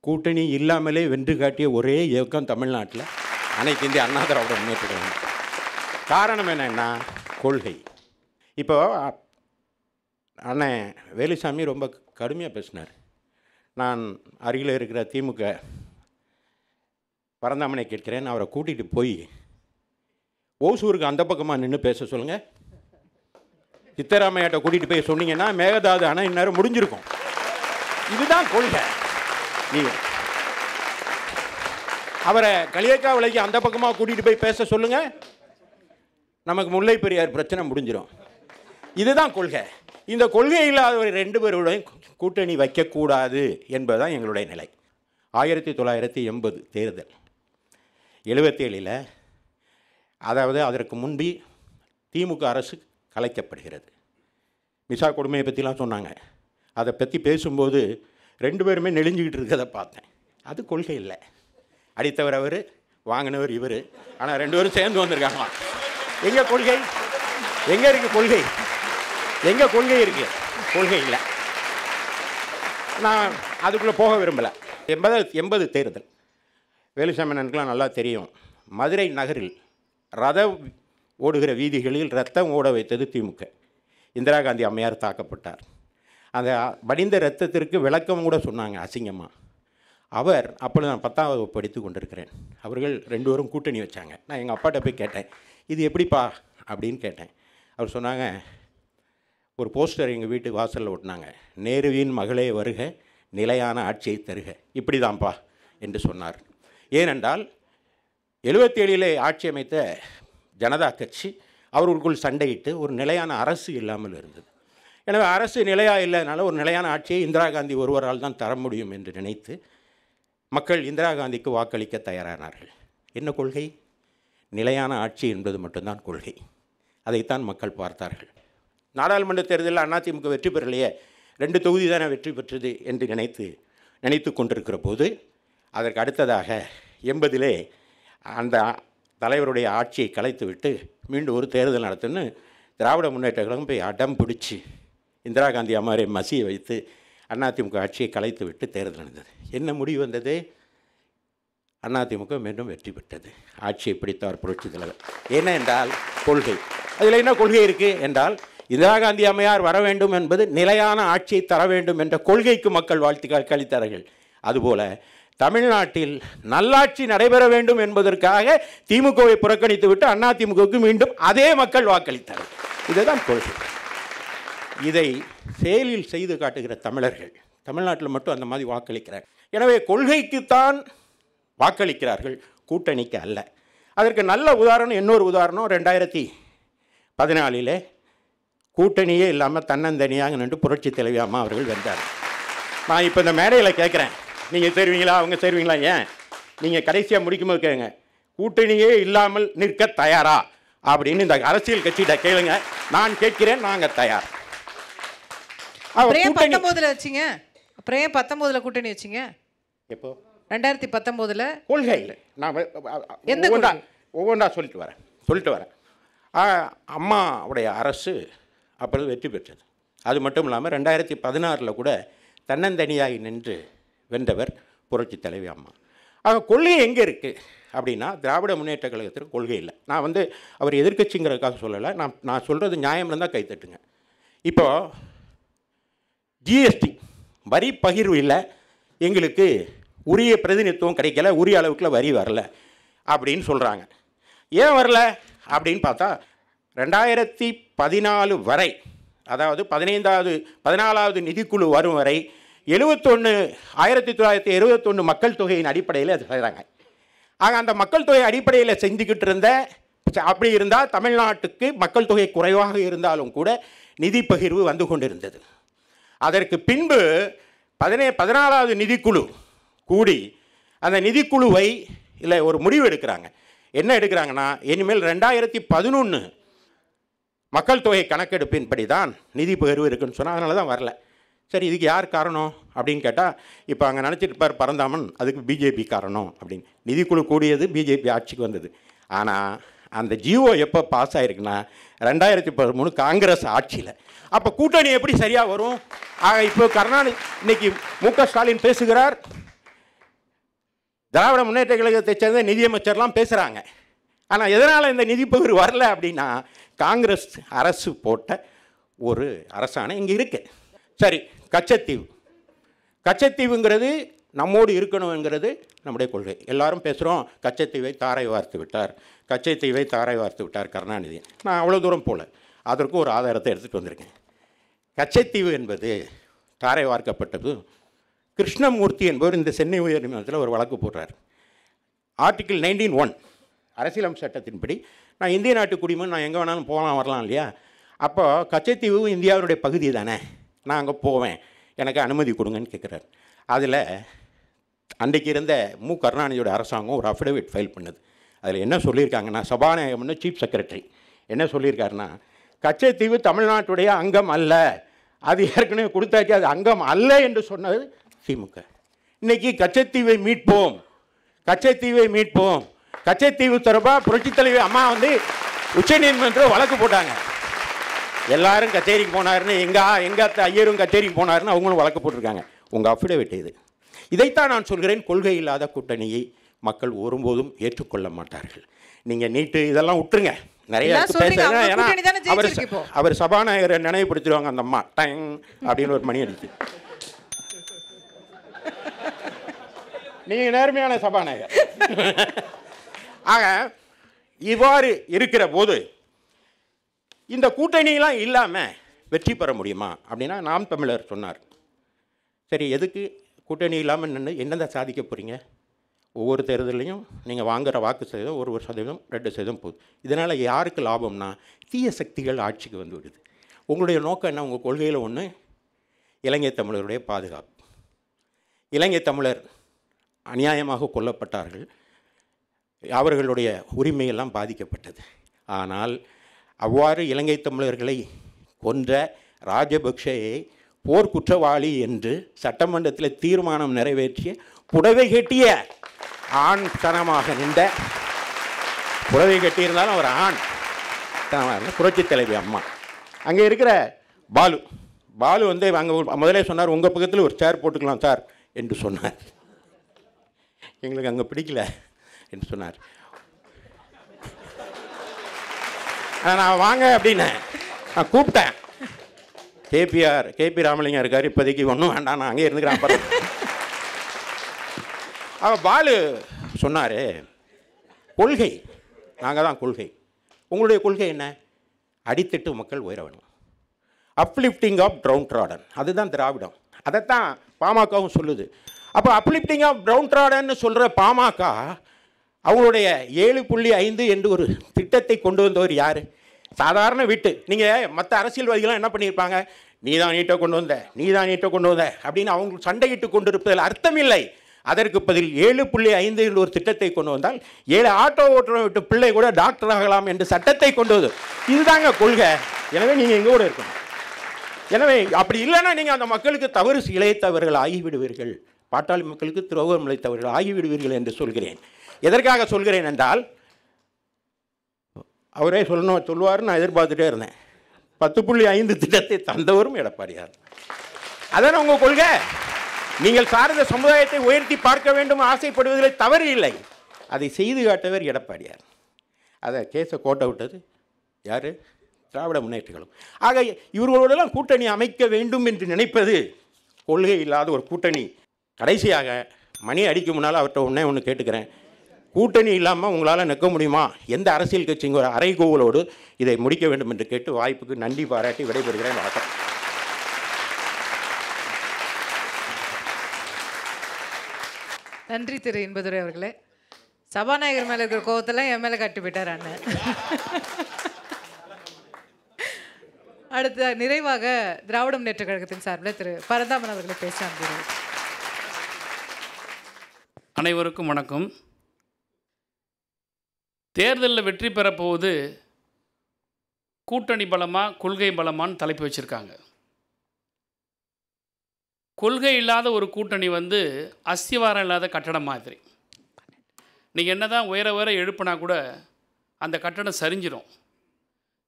G: கூட்டணி இல்லாமலே வென்று காட்டிய ஒரே இயக்கம் தமிழ்நாட்டில் அனைத்து இந்திய அண்ணா திராவிட முன்னேற்ற கழகம். காரணம் என்னன்னா கொள்கை. இப்போ அண்ணன் வேலுசாமி ரொம்ப கடுமையாக பேசினார். நான் அருகில் இருக்கிற திமுக பரந்தாமனை கேட்கிறேன், அவரை கூட்டிகிட்டு போய் ஓசூருக்கு அந்த பக்கமாக நின்று பேச சொல்லுங்கள். சித்தராமையாட்ட கூட்டிகிட்டு போய் சொன்னீங்கன்னா மேகதாது அணை இந்நேரம் முடிஞ்சிருக்கும். இதுதான் கொள்கை. நீங்கள் அவரை களியக்காவிலைக்கு அந்த பக்கமாக கூட்டிகிட்டு போய் பேச சொல்லுங்கள், நமக்கு முல்லை பெரியார் பிரச்சனை முடிஞ்சிடும். இதுதான் கொள்கை. இந்த கொள்கை இல்லாதவர் 2 பேருடன் கூட்டணி வைக்கக்கூடாது என்பதுதான் எங்களுடைய நிலை. 1980 தேர்தல், 77 அதாவது அதற்கு முன்பு திமுக அரசு கலைக்கப்படுகிறது. மிசா கொடுமையை பற்றிலாம் சொன்னாங்க. அதை பற்றி பேசும்போது 2 பேருமே நெளிஞ்சிக்கிட்டு இருக்கிறத பார்த்தேன். அது கொள்கை இல்லை. அடித்தவர் அவர், வாங்கினவர் இவர். ஆனால் 2 பேரும் சேர்ந்து வந்திருக்காங்க. எங்கே கொள்கை? எங்கே இருக்குது கொள்கை? எங்கே கொள்கை இருக்குது? கொள்கை இல்லை. நான் அதுக்குள்ளே போக விரும்பலை. 80 தேர்தல், வேலுசாமி அண்ணனுக்குலாம் நல்லா தெரியும். மதுரை நகரில் ரதம் ஓடுகிற வீதிகளில் ரத்தம் ஓட வைத்தது திமுக. இந்திரா காந்தி அம்மையார் தாக்கப்பட்டார். அந்த வடிந்த ரத்தத்திற்கு விளக்கம் கூட சொன்னாங்க அசிங்கமாக. அவர் அப்பொழுது நான் 10ஆம் வகுப்பு படித்து கொண்டிருக்கிறேன். அவர்கள் 2 பேரும் கூட்டணி வச்சாங்க. நான் எங்கள் அப்பாட்ட போய் கேட்டேன், இது எப்படிப்பா அப்படின்னு கேட்டேன். அவர் சொன்னாங்க, ஒரு போஸ்டர் எங்கள் வீட்டு வாசலில் ஒட்டினாங்க, நேருவின் மகளே வருக, நிலையான ஆட்சியை தருக, இப்படி தான்ப்பா என்று சொன்னார். ஏனென்றால் 77 ஆட்சி அமைத்த ஜனதா கட்சி அவர்களுக்குள் சண்டையிட்டு ஒரு நிலையான அரசு இல்லாமல் இருந்தது. எனவே அரசு நிலையாக இல்லைனால ஒரு நிலையான ஆட்சியை இந்திரா காந்தி ஒருவரால் தான் தர முடியும் என்று நினைத்து மக்கள் இந்திரா காந்திக்கு வாக்களிக்க தயாரானார்கள். என்ன கொள்கை? நிலையான ஆட்சி என்பது மட்டும்தான் கொள்கை. அதைத்தான் மக்கள் பார்த்தார்கள். நாடாளுமன்ற தேர்தலில் அதிமுக வெற்றி பெறலையே, 2 தொகுதி தானே வெற்றி பெற்றது என்று நினைத்து கொண்டிருக்கிற போது அதற்கு அடுத்ததாக 80 அந்த தலைவருடைய ஆட்சியை கலைத்துவிட்டு மீண்டும் ஒரு தேர்தல் நடத்துன்னு திராவிட முன்னேற்ற கழகம் போய் அடம் பிடிச்சி இந்திரா காந்தி அம்மாரை மசிய வைத்து அதிமுக ஆட்சியை கலைத்து விட்டு தேர்தல் நடந்தது. என்ன முடிவு வந்தது? அதிமுக மீண்டும் வெற்றி பெற்றது. ஆட்சியை பிடித்தார் புரட்சி தலைவர். என்ன என்றால் கொள்கை. அதில் என்ன கொள்கை இருக்குது என்றால், இந்திரா காந்தி அம்மையார் வர வேண்டும் என்பது நிலையான ஆட்சியை தர வேண்டும் என்ற கொள்கைக்கு மக்கள் வாழ்த்து அளித்தார்கள். அதுபோல தமிழ்நாட்டில் நல்லாட்சி நடைபெற வேண்டும் என்பதற்காக திமுகவை புறக்கணித்து விட்டு அதிமுகவுக்கு மீண்டும் அதே மக்கள் வாக்களித்தார்கள். இதுதான் கொள்கை. இதை செயலில் செய்து காட்டுகிற தமிழர்கள் தமிழ்நாட்டில் மட்டும் அந்த மாதிரி வாக்களிக்கிறார். எனவே கொள்கைக்குத்தான் வாக்களிக்கிறார்கள், கூட்டணிக்கு அல்ல. அதற்கு நல்ல உதாரணம், இன்னொரு உதாரணம், 2014 கூட்டணியே இல்லாமல் தன்னந்தனியாக நின்று புரட்சி தலைவி அம்மா அவர்கள் வென்றார். நான் இப்போ இந்த மேடையில் கேட்குறேன், நீங்கள் சேருவீங்களா அவங்க சேருவீங்களா? ஏன் நீங்கள் கடைசியாக முடிக்கும்போது கேளுங்க, கூட்டணியே இல்லாமல் நிற்க தயாரா அப்படின்னு இந்த அரசியல் கட்சிகிட்ட கேளுங்க. நான் கேட்கிறேன், நாங்கள் தயார்.
A: 19 வச்சிங்க, அப்புறம் ஏன் 19 கூட்டணி வச்சிங்க?
G: எப்போ?
A: 2019
G: கொள்கை இல்லை. நான் ஒவ்வொன்றா சொல்லிட்டு வரேன். அம்மாவுடைய அரசு அப்பொழுது வெற்றி பெற்றது. அது மட்டும் இல்லாமல் 2016 கூட தன்னந்தனியாகி நின்று வென்றவர் புரட்சித் தலைவி அம்மா. ஆக கொள்கை எங்கே இருக்குது அப்படின்னா, திராவிட முன்னேற்ற கழகத்திற்கு கொள்கை இல்லை. நான் வந்து அவர் எதிர்க்கட்சிங்கிறதுக்காக சொல்லலை, நான் சொல்கிறது நியாயம் இருந்தால் கைத்தட்டுங்க. இப்போது ஜிஎஸ்டி வரி பகிர்வு இல்லை, எங்களுக்கு உரிய பிரதிநிதித்துவம் கிடைக்கல, உரிய அளவுக்குள்ள வரி வரல அப்படின்னு சொல்கிறாங்க. ஏன் வரல அப்படின்னு பார்த்தா 2014 வரை, அதாவது 14வது நிதிக்குழு வரும் வரை 1971 மக்கள் தொகையின் அடிப்படையில் அது செய்கிறாங்க. ஆக அந்த மக்கள் தொகை அடிப்படையில் செஞ்சுக்கிட்டு இருந்த, அப்படி இருந்தால் தமிழ்நாட்டுக்கு மக்கள் தொகை குறைவாக இருந்தாலும் கூட நிதி பகிர்வு வந்து கொண்டிருந்தது. அதற்கு பின்பு 14வது நிதிக்குழு கூடி அந்த நிதிக்குழுவை இல்லை ஒரு முடிவு எடுக்கிறாங்க. என்ன எடுக்கிறாங்கன்னா, இனிமேல் 2011 மக்கள் தொகை கணக்கெடுப்பின்படி தான் நிதி பகிர்வு இருக்குன்னு சொன்னால், அதனால தான் வரல. சரி, இதுக்கு யார் காரணம் அப்படின்னு கேட்டால், இப்போ அங்கே நினச்சிட்டு இருப்பார் பரந்தாமன், அதுக்கு பிஜேபி காரணம் அப்படின்னு. நிதிக்குழு கூடியது, பிஜேபி ஆட்சிக்கு வந்தது. ஆனால் அந்த ஜிஓ எப்போ பாஸ் ஆகிருக்குன்னா 2013 காங்கிரஸ் ஆட்சியில். அப்போ கூட்டணி எப்படி சரியாக வரும்? ஆக இப்போ கருணாநிதி, இன்னைக்கு மு.க. ஸ்டாலின் பேசுகிறார், திராவிட முன்னேற்ற கழகத்தை சேர்ந்த நிதியமைச்சர்லாம் பேசுகிறாங்க. ஆனால் எதனால் இந்த நிதி பகிர்வு வரல அப்படின்னா, காங்கிரஸ் அரசு போட்ட ஒரு அரசாணை இங்கே இருக்குது. சரி, கச்சத்தீவுங்கிறது நம்மோடு இருக்கணுங்கிறது நம்முடைய கொள்கை. எல்லாரும் பேசுகிறோம், கச்சத்தீவை தாரை வார்த்து விட்டார் கருணாநிதி. நான் அவ்வளோ தூரம் போகல, அதற்கு ஒரு ஆதாரத்தை எடுத்துகிட்டு வந்திருக்கேன். கச்சத்தீவு என்பது தாரை வார்க்கப்பட்டது. கிருஷ்ணமூர்த்தி என்பவர் இந்த சென்னை உயர்நீதிமன்றத்தில் ஒரு வழக்கு போடுறார். ஆர்டிகிள் 19(1) அரசியலமைப்பு சட்டத்தின்படி நான் இந்திய நாட்டு குடிமகன், நான் எங்கே வேணாலும் போகலாம் வரலாம் இல்லையா? அப்போ கச்சத்தீவு இந்தியாவுடைய பகுதி தானே, நான் அங்கே போவேன், எனக்கு அனுமதி கொடுங்கன்னு கேட்குறாரு. அதில் அன்றைக்கு இருந்த மு. கருணாநிதியோட அரசாங்கம் ஒரு அஃபிடவிட் ஃபைல் பண்ணுது. அதில் என்ன சொல்லியிருக்காங்கன்னா, சபாநாயகம்னு சீஃப் செக்ரட்டரி என்ன சொல்லியிருக்காருன்னா, கச்சத்தீவு தமிழ்நாட்டுடைய அங்கம் அல்ல, அது ஏற்கனவே கொடுத்தாச்சு, அது அங்கம் அல்ல என்று சொன்னது திமுக. இன்றைக்கி கச்சத்தீவை மீட்போம், கச்சத்தீவு தொடர்பாக புரட்சித் தலைவி அம்மா வந்து உச்சநீதிமன்றம் வழக்கு போட்டாங்க. எல்லாரும் கச்சேரிக்கு போனாருன்னு, எங்கள் ஐயரும் கச்சேரிக்கு போனாருன்னு அவங்களும் வழக்கு போட்டிருக்காங்க. உங்கள் அஃபிடவிட் இது. இதைத்தான் நான் சொல்கிறேன், கொள்கை இல்லாத கூட்டணியை மக்கள் ஒருபோதும் ஏற்றுக்கொள்ள மாட்டார்கள். நீங்கள் நீட்டு இதெல்லாம் விட்டுருங்க, நிறைய பேசுகிறேன். ஏன்னா அவர் சபாநாயகரை நினைவுபடுத்திடுவாங்க, அந்த அம்மா டைம் அப்படின்னு ஒரு மணி அடிச்சு. நீங்கள் நேர்மையான சபாநாயகர். ஆக இவ்வாறு இருக்கிற போது இந்த கூட்டணியெல்லாம் இல்லாமல் வெற்றி பெற முடியுமா அப்படின்னா, நாம் தமிழர் சொன்னார். சரி, எதுக்கு கூட்டணி இல்லாமல் நின்று என்னதான் சாதிக்க போகிறீங்க? ஒவ்வொரு தேர்தலையும் நீங்கள் வாங்குகிற வாக்கு சதவீதம் 1% 2% போகுது. இதனால் யாருக்கு லாபம்னா, தீய சக்திகள் ஆட்சிக்கு வந்து விடுது. உங்களுடைய நோக்கம் என்ன? உங்கள் கொள்கையில் ஒன்று, இலங்கை தமிழருடைய பாதுகாப்பு. இலங்கை தமிழர் அநியாயமாக கொல்லப்பட்டார்கள், அவர்களுடைய உரிமையெல்லாம் பாதிக்கப்பட்டது. ஆனால் அவ்வாறு இலங்கை தமிழர்களை கொன்ற ராஜபக்ஷயை போர்க்குற்றவாளி என்று சட்டமன்றத்தில் தீர்மானம் நிறைவேற்றிய புடவை கட்டிய ஆண் தனமாக நின்ற, புடவை கட்டியிருந்தாலும் அவர் ஆண் தனமாக புரட்சித் தலைவி அம்மா. அங்கே இருக்கிற பாலு வந்து அங்கே முதலே சொன்னார், உங்கள் பக்கத்தில் ஒரு சேர் போட்டுக்கலாம் சார் என்று சொன்னார். எங்களுக்கு அங்கே பிடிக்கல என்று சொன்னார். நான் வாங்க அப்படின்னு நான் கூப்பிட்டேன். கேபி ராமலிங்கம் இருக்கார், இப்போதைக்கு ஒன்றும் வேண்டாம், நான் அங்கே இருந்துக்கிறேன் பாரு. அவள் பாலு சொன்னார், கொள்கை நாங்கள் தான் கொள்கை. உங்களுடைய கொள்கை என்ன? அடித்தட்டு மக்கள் உயர வேணும், அப்லிஃப்டிங் ஆஃப் டவுன் ட்ராடன். அதுதான் திராவிடம். அதைத்தான் பாமகவும் சொல்லுது. அப்போ அப்லிஃப்டிங் ஆஃப் டவுன் ட்ராடன்னு சொல்கிற பாமக அவங்களுடைய 7.5 என்று ஒரு திட்டத்தை கொண்டு வந்தவர் யார்? சாதாரண வீட்டு. நீங்கள் மற்ற அரசியல்வாதிகளாம் என்ன பண்ணியிருப்பாங்க, நீ தான் நீட்டை கொண்டு வந்த அப்படின்னு அவங்க சண்டையிட்டு கொண்டு இருப்பதில் அர்த்தமில்லை. அதற்கு பதில் 7.5 என்று ஒரு திட்டத்தை கொண்டு வந்தால் 7 ஆட்டோ ஓட்டுற விட்டு பிள்ளை கூட டாக்டர் ஆகலாம் என்று சட்டத்தை கொண்டு வந்து, இதுதாங்க கொள்கை. எனவே நீங்கள் எங்கே கூட இருக்கணும். எனவே அப்படி இல்லைன்னா நீங்கள் அந்த மக்களுக்கு தவறு இழைத்தவர்கள் ஆகிவிடுவீர்கள், பாட்டாளி மக்களுக்கு துரோகம் இழைத்தவர்கள் ஆகிவிடுவீர்கள் என்று சொல்கிறேன். எதற்காக சொல்கிறேன் என்றால், அவரே சொல்லுவார்னு நான் எதிர்பார்த்துட்டே இருந்தேன். 10.5 திட்டத்தை தந்தவரும் எடப்பாடியார். அதான உங்க கொள்கை. நீங்கள் சார்ந்த சமுதாயத்தை உயர்த்தி பார்க்க வேண்டும் ஆசைப்படுவதில் தவறு இல்லை. அதை செய்து காட்டவர் எடப்பாடியார். அதை கேஸை கோட்டை விட்டது யார்? திராவிட முன்னேற்ற கழகம். ஆக இவர்களோடெல்லாம் கூட்டணி அமைக்க வேண்டும் என்று நினைப்பது கொள்கை இல்லாத ஒரு கூட்டணி. கடைசியாக மணி அடிக்க முன்னால் அவர்கிட்ட ஒன்று கேட்டுக்கிறேன். கூட்டணி இல்லாமல் உங்களால் நிற்க முடியுமா? எந்த அரசியல் கட்சிங்க ஒரு அறைகூவலோடு இதை முடிக்க வேண்டும் என்று கேட்டு வாய்ப்புக்கு நன்றி பாராட்டி விடைபெறுகிறேன். வணக்கம்.
A: நன்றி திரு இன்பதுரை அவர்களே. சபாநாயகர் மேலே இருக்கிற கோவத்தெல்லாம் என் மேலே கட்டி விட்டார் அண்ணன். அடுத்த நிறைவாக திராவிட முன்னேற்ற கழகத்தின் சார்பில் திரு பரந்தாமன் அவர்களை பேச அனுப்புகிறேன்.
E: அனைவருக்கும் வணக்கம். தேர்தலில் வெற்றி பெறப்போவது கூட்டணி பலமா கொள்கை பலமான்னு தலைப்பு வச்சுருக்காங்க. கொள்கை இல்லாத ஒரு கூட்டணி அஸ்திவாரம் இல்லாத கட்டடம் மாதிரி. நீங்கள் என்ன தான் உயர உயர எழுப்பினா கூட அந்த கட்டடம் சரிஞ்சிடும்.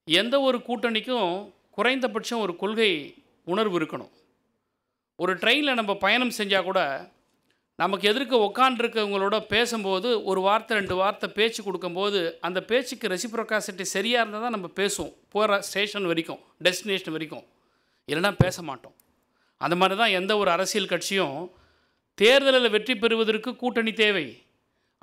E: எந்த ஒரு கூட்டணிக்கும் குறைந்தபட்சம் ஒரு கொள்கை உணர்வு இருக்கணும். ஒரு ட்ரெயினில் நம்ம பயணம் செஞ்சால் கூட நமக்கு எதிர்க்க உட்காண்டிருக்கவங்களோட பேசும்போது ஒரு வார்த்தை 2 வார்த்தை பேச்சு கொடுக்கும்போது அந்த பேச்சுக்கு ரெசிப்ரோகாசிட்டி சரியாக இருந்தால் தான் நம்ம பேசுவோம். போகிற ஸ்டேஷன் வரைக்கும், டெஸ்டினேஷன் வரைக்கும். இல்லைனா பேச மாட்டோம். அந்த மாதிரி தான் எந்த ஒரு அரசியல் கட்சியும் தேர்தலில் வெற்றி பெறுவதற்கு கூட்டணி தேவை.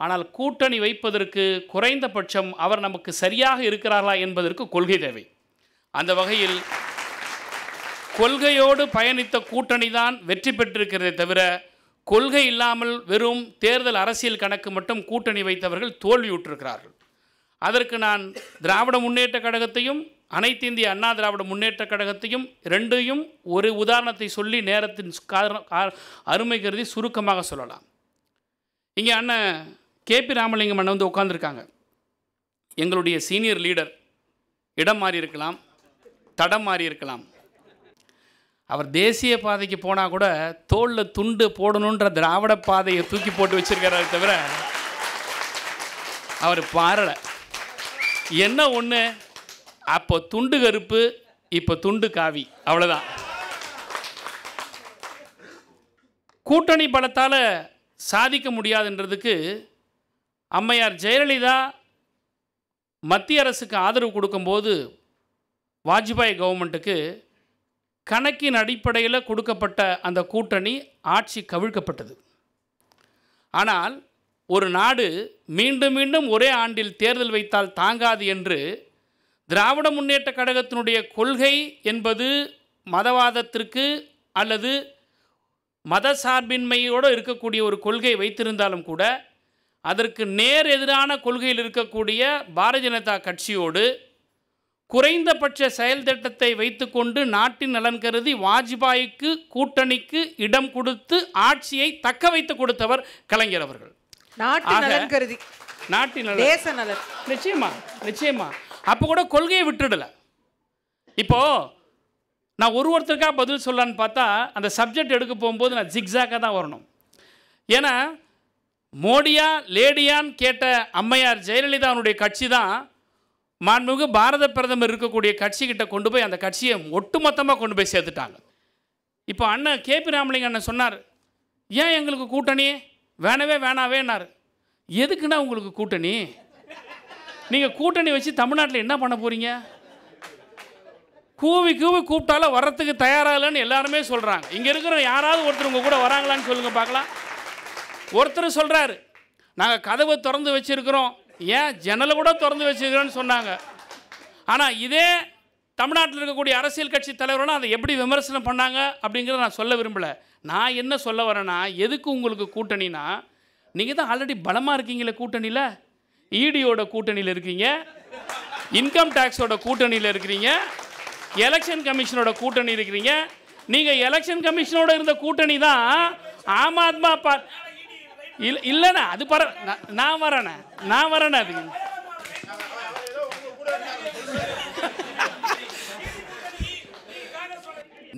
E: ஆனால் கூட்டணி வைப்பதற்கு குறைந்தபட்சம் அவர் நமக்கு சரியாக இருக்கிறார்களா என்பதற்கு கொள்கை தேவை. அந்த வகையில் கொள்கையோடு பயணித்த கூட்டணி தான் வெற்றி பெற்றிருக்கிறதே தவிர கொள்கை இல்லாமல் வெறும் தேர்தல் அரசியல் கணக்கு மட்டும் கூட்டணி வைத்தவர்கள் தோல்வியுற்றிருக்கிறார்கள். அதற்கு நான் திராவிட முன்னேற்ற கழகத்தையும் அனைத்து இந்திய அண்ணா திராவிட முன்னேற்ற கழகத்தையும் ரெண்டையும் ஒரு உதாரணத்தை சொல்லி நேரத்தின் அருமை கருதி சுருக்கமாக சொல்லலாம். இங்கே அண்ணன் கேபி ராமலிங்கம் அண்ணன் உட்காந்துருக்காங்க. எங்களுடைய சீனியர் லீடர். இடம் மாறி இருக்கலாம், தடம் மாறி இருக்கலாம். அவர் தேசிய பாதைக்கு போனால் கூட தோளில் துண்டு போடணுன்ற திராவிட பாதையை தூக்கி போட்டு வச்சிருக்கிறாரு தவிர அவர் பாரலை. என்ன ஒன்று, அப்போ துண்டு கருப்பு, இப்போ துண்டு காவி, அவ்வளோதான். கூட்டணி பலத்தால் சாதிக்க முடியாதுன்றதுக்கு அம்மையார் ஜெயலலிதா மத்திய அரசுக்கு ஆதரவு கொடுக்கும்போது வாஜ்பாய் கவர்மெண்ட்டுக்கு கணக்கின் அடிப்படையில் கொடுக்கப்பட்ட அந்த கூட்டணி ஆட்சி கவிழ்க்கப்பட்டது. ஆனால் ஒரு நாடு மீண்டும் மீண்டும் ஒரே ஆண்டில் தேர்தல் வைத்தால் தாங்காது என்று திராவிட முன்னேற்ற கழகத்தினுடைய கொள்கை என்பது மதவாதத்திற்கு அல்லது மத சார்பின்மையோடு இருக்கக்கூடிய ஒரு கொள்கை வைத்திருந்தாலும் கூட அதற்கு நேர் எதிரான கொள்கையில் இருக்கக்கூடிய பாரதிய ஜனதா கட்சியோடு குறைந்தபட்ச செயல் திட்டத்தை வைத்துக்கொண்டு நாட்டின் நலன் கருதி வாஜ்பாய்க்கு கூட்டணிக்கு இடம் கொடுத்து ஆட்சியை தக்க வைத்து கொடுத்தவர் கலைஞர் அவர்கள்.
A: நாட்டின் நலன் கருதி,
E: நாட்டின் நலன்,
A: தேச நலன்.
E: நிச்சயமா அப்போ கூட கொள்கையை விட்டுடலை. இப்போது நான் ஒருத்தருக்காக பதில் சொல்லலான்னு பார்த்தா அந்த சப்ஜெக்ட் எடுக்க போகும்போது நான் ஜிக்ஸாக்காக தான் வரணும். ஏன்னா மோடியா லேடியான்னு கேட்ட அம்மையார் ஜெயலலிதாவுடைய கட்சி தான் மாண்புமிகு பாரத பிரதமர் இருக்கக்கூடிய கட்சிக்கிட்ட கொண்டு போய் அந்த கட்சியை ஒட்டுமொத்தமாக கொண்டு போய் சேர்த்துட்டாங்க. இப்போ அண்ணன் கேபி ராமலிங்கம் அண்ணன் சொன்னார், ஏன் எங்களுக்கு கூட்டணி வேணாவேன்னார். எதுக்குன்னா உங்களுக்கு கூட்டணி? நீங்கள் கூட்டணி வச்சு தமிழ்நாட்டில் என்ன பண்ண போகிறீங்க? கூவி கூப்பிட்டாலும் வர்றதுக்கு தயாராகலன்னு எல்லாருமே சொல்கிறாங்க. இங்கே இருக்கிற யாராவது ஒருத்தர் உங்கள் கூட வராங்களான்னு சொல்லுங்கள் பார்க்கலாம். ஒருத்தர் சொல்கிறாரு, நாங்கள் கதவை திறந்து வச்சுருக்கிறோம், ஏன் ஜன்னலை கூட திறந்து வச்சுருக்கிறோன்னு சொன்னாங்க. ஆனால் இதே தமிழ்நாட்டில் இருக்கக்கூடிய அரசியல் கட்சி தலைவர்களும் அதை எப்படி விமர்சனம் பண்ணாங்க அப்படிங்கிறத நான் சொல்ல விரும்பலை. நான் என்ன சொல்ல வரேன்னா, எதுக்கு உங்களுக்கு கூட்டணினா, நீங்கள் தான் ஆல்ரெடி பலமாக இருக்கீங்களே கூட்டணியில். இடியோட கூட்டணியில் இருக்கீங்க, இன்கம் டேக்ஸோட கூட்டணியில் இருக்கிறீங்க, எலெக்ஷன் கமிஷனோட கூட்டணி இருக்கிறீங்க. நீங்கள் எலெக்ஷன் கமிஷனோட இருந்த கூட்டணி தான் ஆம் ஆத்மா இல்லைண்ணா, அது நான் வரேண்ணா அது.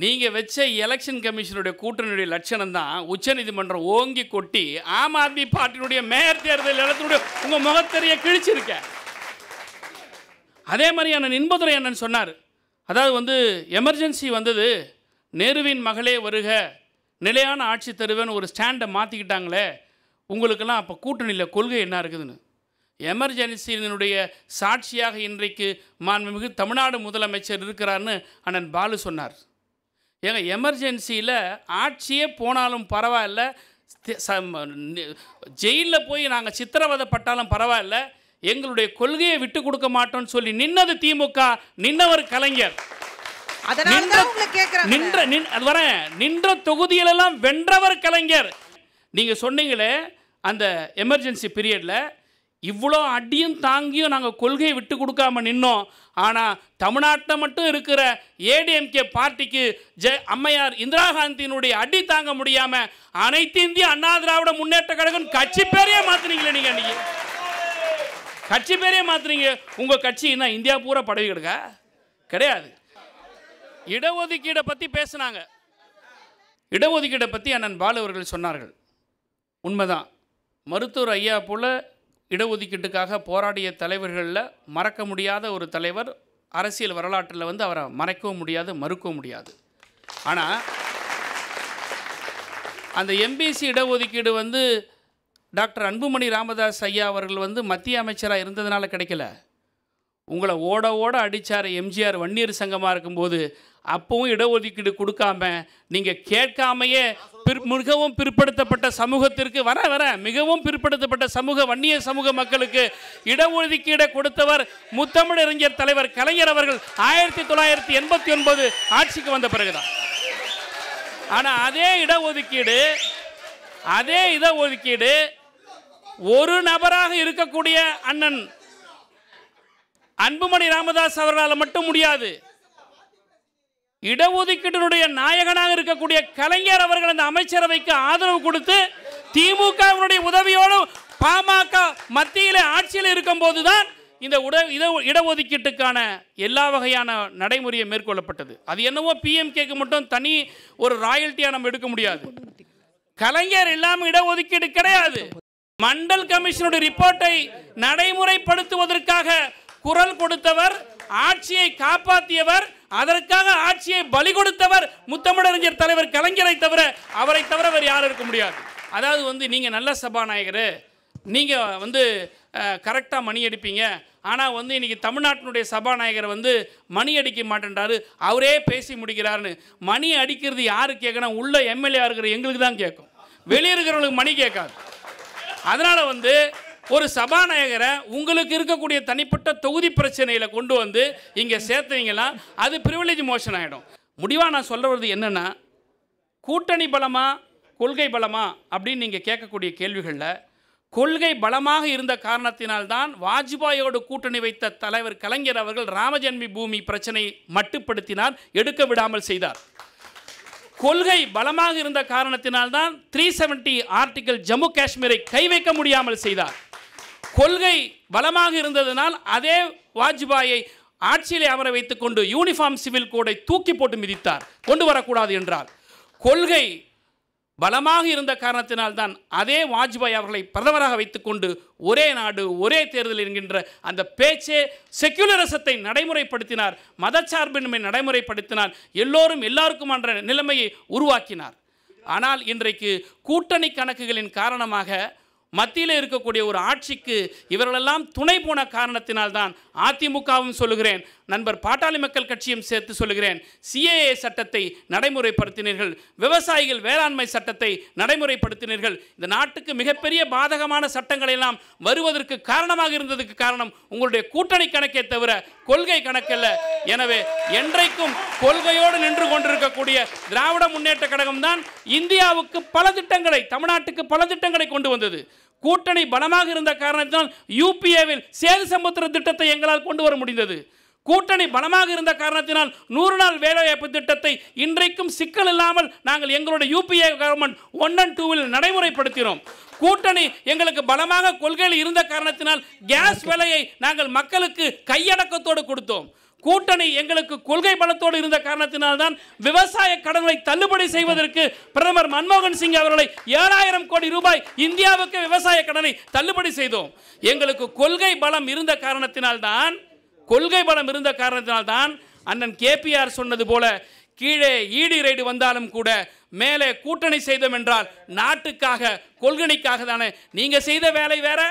E: நீங்கள் வச்ச எலெக்ஷன் கமிஷனுடைய கூட்டணியுடைய லட்சணம் தான் உச்சநீதிமன்றம் ஓங்கி கொட்டி ஆம் ஆத்மி பார்ட்டியினுடைய மேயர் தேர்தல் இடத்தினுடைய உங்கள் முகத்தெரிய கிழிச்சிருக்க. அதே மாதிரி அண்ணன் இன்பதுரை அண்ணன் சொன்னார், அதாவது எமர்ஜென்சி வந்தது, நேருவின் மகளே வருக, நிலையான ஆட்சி தருவேன்னு ஒரு ஸ்டாண்டை மாற்றிக்கிட்டாங்களே, உங்களுக்கெல்லாம் அப்போ கூட்டணியில் கொள்கை என்ன இருக்குதுன்னு. எமர்ஜென்சியினுடைய சாட்சியாக இன்றைக்கு மாண்புமிகு தமிழ்நாடு முதலமைச்சர் இருக்கிறார்னு அண்ணன் பாலு சொன்னார். ஏங்க, எமர்ஜென்சியில் ஆட்சியே போனாலும் பரவாயில்ல, ஜெயிலில் போய் நாங்கள் சித்திரவதைப்பட்டாலும் பரவாயில்ல, எங்களுடைய கொள்கையை விட்டு கொடுக்க மாட்டோம்னு சொல்லி நின்னது திமுக, நின்னவர் கலைஞர். நின்ற தொகுதியிலெல்லாம் வென்றவர் கலைஞர். நீங்கள் சொன்னீங்களே அந்த எமர்ஜென்சி பீரியடில் இவ்வளோ அடியும் தாங்கியும் நாங்கள் கொள்கையை விட்டு கொடுக்காம நின்னோம். ஆனால் தமிழ்நாட்டில் மட்டும் இருக்கிற ஏடிஎம்கே பார்ட்டிக்கு அம்மையார் இந்திரா காந்தியினுடைய அடி தாங்க முடியாமல் அனைத்து இந்திய அண்ணா திராவிட முன்னேற்ற கழகம் கட்சி பேரையே மாற்றினீங்களே. நீங்கள் அன்றைக்கி கட்சி பேரையே மாற்றினீங்க. உங்கள் கட்சி என்ன இந்தியா பூரா படவி கிடக்க கிடையாது. இடஒதுக்கீடை பற்றி பேசினாங்க. இடஒதுக்கீடை பற்றி அண்ணன் பாலு அவர்கள் சொன்னார்கள். உண்மைதான், மருத்துவர் ஐயா போல் இடஒதுக்கீட்டுக்காக போராடிய தலைவர்களில் மறக்க முடியாத ஒரு தலைவர். அரசியல் வரலாற்றில் அவரை மறைக்கவும் முடியாது, மறுக்கவும் முடியாது. ஆனால் அந்த எம்பிசி இடஒதுக்கீடு டாக்டர் அன்புமணி ராமதாஸ் ஐயா அவர்கள் மத்திய அமைச்சராக இருந்ததுனால கிடைக்கல. உங்களை ஓட ஓட அடித்தார் எம்ஜிஆர் வன்னியர் சங்கமாக இருக்கும்போது. அப்பவும் இடஒதுக்கீடு கொடுக்காம நீங்கள் கேட்காமையே மிகவும் பிற்படுத்தப்பட்ட சமூகத்திற்கு மிகவும் பிற்படுத்தப்பட்ட சமூக வன்னிய சமூக மக்களுக்கு இடஒதுக்கீடை கொடுத்தவர் முத்தமிழறிஞர் தலைவர் கலைஞர் அவர்கள் 1989 ஆட்சிக்கு வந்த பிறகுதான். ஆனால் அதே இடஒதுக்கீடு ஒரு நபராக இருக்கக்கூடிய அண்ணன் அன்புமணி ராமதாஸ் அவர்களால் மட்டும் முடியாது. இடஒதுக்கீட்டினுடைய நாயகனாக இருக்கக்கூடிய கலைஞர் அவர்கள் அந்த அமைச்சரவைக்கு ஆதரவு கொடுத்து திமுகவினுடைய உதவியோடு பாமக மத்தியில் ஆட்சியில் இருக்கும் போதுதான் இந்த இடஒதுக்கீட்டுக்கான எல்லா வகையான நடைமுறையை மேற்கொள்ளப்பட்டது. அது என்னவோ பிஎம்கேக்கு மட்டும் தனி ஒரு ராயல்ட்டியாக நம்ம எடுக்க முடியாது. கலைஞர் இல்லாமல் இடஒதுக்கீடு கிடையாது. மண்டல் கமிஷனுடைய ரிப்போர்ட்டை நடைமுறைப்படுத்துவதற்காக குரல் கொடுத்தவர், ஆட்சியை காப்பாற்றியவர், அதற்காக ஆட்சியை பலி கொடுத்தவர் முத்தமிழறிஞர் தலைவர் கலைஞரை தவிர, அவரை தவிர வேறு யாரும் இருக்க முடியாது. அதாவது நீங்கள் நல்ல சபாநாயகர், நீங்கள் கரெக்டாக மணி அடிப்பீங்க, ஆனால் இன்றைக்கி தமிழ்நாட்டினுடைய சபாநாயகர் மணி அடிக்க மாட்டேன்றாரு, அவரே பேசி முடிக்கிறாருன்னு. மணி அடிக்கிறது யாரு கேட்கணும்? உள்ள எம்எல்ஏ இருக்கிற எங்களுக்கு தான் கேட்கும், வெளியே இருக்கிறவங்களுக்கு மணி கேட்காது. அதனால் ஒரு சபாநாயகரை உங்களுக்கு இருக்கக்கூடிய தனிப்பட்ட தொகுதி பிரச்சனையில் கொண்டு இங்கே சேர்த்தீங்கன்னா அது பிரிவிலேஜ் மோஷன் ஆகிடும். முடிவாக நான் சொல்கிறது என்னென்னா, கூட்டணி பலமா கொள்கை பலமா அப்படின்னு நீங்கள் கேட்கக்கூடிய கேள்விகளில் கொள்கை பலமாக இருந்த காரணத்தினால்தான் வாஜ்பாயோடு கூட்டணி வைத்த தலைவர் கலைஞர் அவர்கள் ராமஜென்ம பூமி பிரச்சனை மட்டுப்படுத்தினார், எடுக்க விடாமல் செய்தார். கொள்கை பலமாக இருந்த காரணத்தினால்தான் 370 ஆர்டிகல் ஜம்மு காஷ்மீரை கை வைக்க முடியாமல் செய்தார். கொள்கை பலமாக இருந்ததனால் அதே வாஜ்பாயை ஆட்சியிலே அமர வைத்துக் கொண்டு யூனிஃபார்ம் சிவில் கோடை தூக்கி போட்டு மிதித்தார், கொண்டு வரக்கூடாது என்றார். கொள்கை பலமாக இருந்த காரணத்தினால்தான் அதே வாஜ்பாய் அவர்களை பிரதமராக வைத்துக்கொண்டு ஒரே நாடு ஒரே தேர்தல் என்கின்ற அந்த பேச்சே செக்குலரிசத்தை நடைமுறைப்படுத்தினார், மதச்சார்பின்மை நடைமுறைப்படுத்தினார், எல்லோரும் எல்லாருக்கும் என்ற நிலைமையை உருவாக்கினார். ஆனால் இன்றைக்கு கூட்டணி கணக்குகளின் காரணமாக மத்தியில் இருக்கக்கூடிய ஒரு ஆட்சிக்கு இவர்களெல்லாம் துணை போன காரணத்தினால்தான் அதிமுகவும் சொல்லுகிறேன், நண்பர் பாட்டாளி மக்கள் கட்சியும் சேர்த்து சொல்லுகிறேன், சிஏஏ சட்டத்தை நடைமுறைப்படுத்தினீர்கள், விவசாயிகள் வேளாண்மை சட்டத்தை நடைமுறைப்படுத்தினீர்கள். இந்த நாட்டுக்கு மிகப்பெரிய பாதகமான சட்டங்கள் எல்லாம் வருவதற்கு காரணமாக இருந்ததுக்கு காரணம் உங்களுடைய கூட்டணி கணக்கே தவிர கொள்கை கணக்கல்ல. எனவே என்றைக்கும் கொள்கையோடு நின்று கொண்டிருக்கக்கூடிய திராவிட முன்னேற்ற கழகம் தான் இந்தியாவுக்கு பல திட்டங்களை, தமிழ்நாட்டுக்கு பல திட்டங்களை கொண்டு வந்தது. கூட்டணி பலமாக இருந்த காரணத்தினால் யூபிஏவில் சேது சமுத்திர திட்டத்தை எங்களால் கொண்டு வர முடிந்தது. கூட்டணி பலமாக இருந்த காரணத்தினால் 100 நாள் வேலைவாய்ப்பு திட்டத்தை இன்றைக்கும் சிக்கல் இல்லாமல் நாங்கள் எங்களுடைய யூபிஏ கவர்மெண்ட் 1 and 2 நடைமுறைப்படுத்தினோம். கூட்டணி எங்களுக்கு பலமாக கொள்கையில் இருந்த காரணத்தினால் கேஸ் விலையை நாங்கள் மக்களுக்கு கையடக்கத்தோடு கொடுத்தோம். கூட்டணி எங்களுக்கு கொள்கை பலத்தோடு இருந்த காரணத்தினால்தான் விவசாய கடனை தள்ளுபடி செய்வதற்கு பிரதமர் மன்மோகன் சிங் அவர்களை 7000 கோடி ரூபாய் இந்தியாவுக்கு விவசாய கடனை தள்ளுபடி செய்தோம். எங்களுக்கு கொள்கை பலம் இருந்த காரணத்தினால்தான் அண்ணன் கேபிஆர் சொன்னது போல கீழே ஈடி ரைடு வந்தாலும் கூட மேலே கூட்டணி செய்தோம் என்றால் நாட்டுக்காக கொள்கணைக்காக தானே. நீங்கள் செய்த வேலை வேற,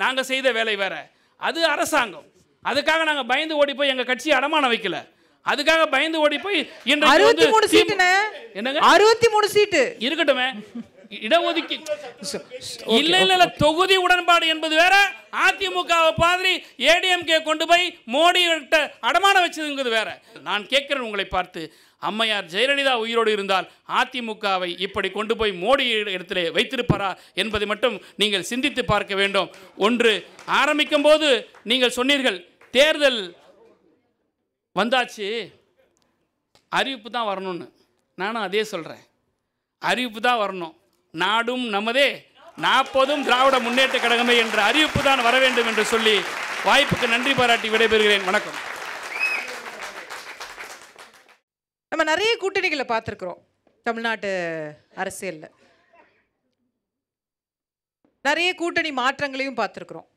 E: நாங்கள் செய்த வேலை வேற. அது அரசாங்கம். அதுக்காக நாங்கள் பயந்து ஓடி போய் எங்கள் கட்சியை அடமானம் வைக்கல. அதுக்காக பயந்து ஓடி போய்
A: 63 சீட்டு
E: என்னங்க
A: 63 சீட்டு
E: இருக்கட்டுமே. இடஒதுக்கி இல்ல இல்ல தொகுதி உடன்பாடு என்பது வேற. அதிமுகவை மாதிரி ஏடிஎம்கே கொண்டு போய் மோடி அடமானம் வச்சதுங்கிறது வேற. நான் கேட்கிறேன் உங்களை பார்த்து, அம்மையார் ஜெயலலிதா உயிரோடு இருந்தால் அதிமுகவை இப்படி கொண்டு போய் மோடி இடத்திலே வைத்திருப்பாரா என்பதை மட்டும் நீங்கள் சிந்தித்து பார்க்க வேண்டும். ஒன்று, ஆரம்பிக்கும் போது நீங்கள் சொன்னீர்கள் தேர்தல் வந்தாச்சு, அறிவிப்பு தான் வரணும்னு. நானும் அதே சொல்கிறேன், அறிவிப்பு தான் வரணும். நாடும் நமதே, 40ம் திராவிட முன்னேற்ற கழகமே என்ற அறிவிப்பு தான் வர வேண்டும் என்று சொல்லி வாய்ப்புக்கு நன்றி பாராட்டி விடைபெறுகிறேன். வணக்கம்.
A: நம்ம நிறைய கூட்டணிகளை பார்த்துருக்குறோம் தமிழ்நாட்டு அரசியலில். நிறைய கூட்டணி மாற்றங்களையும் பார்த்துருக்குறோம்.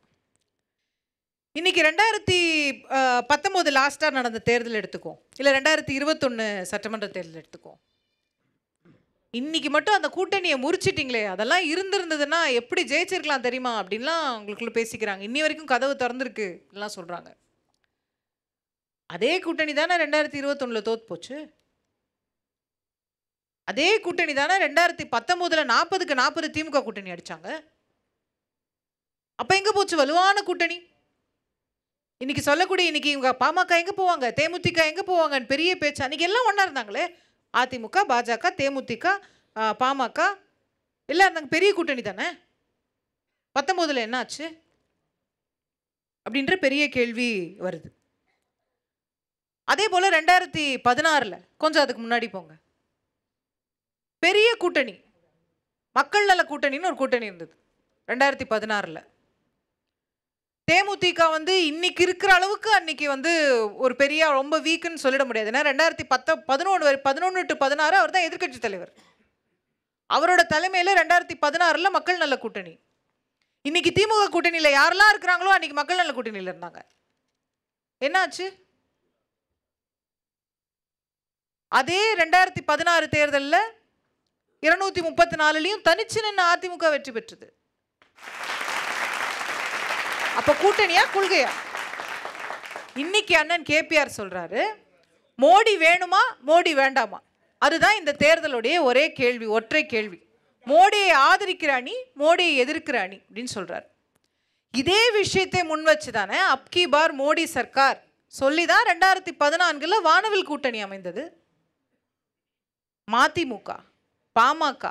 A: இன்னைக்கு 2019 லாஸ்ட்டாக நடந்த தேர்தல் எடுத்துக்கோம், இல்லை 2021 சட்டமன்ற தேர்தல் எடுத்துக்கோம். இன்னைக்கு மட்டும் அந்த கூட்டணியை முறிச்சிட்டிங்களே, அதெல்லாம் இருந்திருந்ததுன்னா எப்படி ஜெயிச்சிருக்கலாம் தெரியுமா அப்படின்லாம் உங்களுக்குள்ள பேசிக்கிறாங்க. இன்னி வரைக்கும் கதவு திறந்துருக்கு எல்லாம் சொல்கிறாங்க. அதே கூட்டணி தானே 2021 தோத்து போச்சு. அதே கூட்டணி தானே 2019 40க்கு 40 திமுக கூட்டணி அடிச்சாங்க. அப்ப எங்க போச்சு வலுவான கூட்டணி? இன்னைக்கு சொல்லக்கூடிய இன்னைக்கு இவங்க பாமக எங்க போவாங்க, தேமுதிக எங்க போவாங்கன்னு பெரிய பேச்சு. அன்னைக்கு எல்லாம் ஒண்ணா இருந்தாங்களே, அதிமுக, பாஜக, தேமுதிக, பாமக எல்லாம் இருந்தாங்க. பெரிய கூட்டணி தானே. 19 என்ன ஆச்சு அப்படின்ற பெரிய கேள்வி வருது. அதே போல 2016 கொஞ்சம் அதுக்கு முன்னாடி போங்க, பெரிய கூட்டணி மக்கள் நல கூட்டணின்னு ஒரு கூட்டணி இருந்தது 2016. தேமுதிக இன்னைக்கு இருக்கிற அளவுக்கு அன்னைக்கு ஒரு பெரிய ரொம்ப வீக்குன்னு சொல்லிட முடியாது. ஏன்னா 2011 to 16 அவர் தான் எதிர்க்கட்சி தலைவர். அவரோட தலைமையில் 2016 மக்கள் நல கூட்டணி. இன்னைக்கு திமுக கூட்டணியில் யாரெல்லாம் இருக்கிறாங்களோ அன்னைக்கு மக்கள் நல கூட்டணியில் இருந்தாங்க. என்னாச்சு? அதே 2016 தேர்தலில் 234லையும் தனிச்சு நின்று அதிமுக வெற்றி பெற்றது. அப்ப கூட்டணியா கொள்கையா? இன்னைக்கு அண்ணன் கேபிஆர் சொல்றாரு, மோடி வேணுமா மோடி வேண்டாமா? அதுதான் இந்த தேர்தலுடைய ஒரே கேள்வி, ஒற்றை கேள்வி. மோடியை ஆதரிக்கிற அணி, மோடியை எதிர்க்கிற அணி அப்படின்னு சொல்றாரு. இதே விஷயத்தை முன் வச்சுதானே அப்கி பார் மோடி சர்க்கார் சொல்லிதான் 2014 வானவில் கூட்டணி அமைந்தது. மதிமுக, பாமக,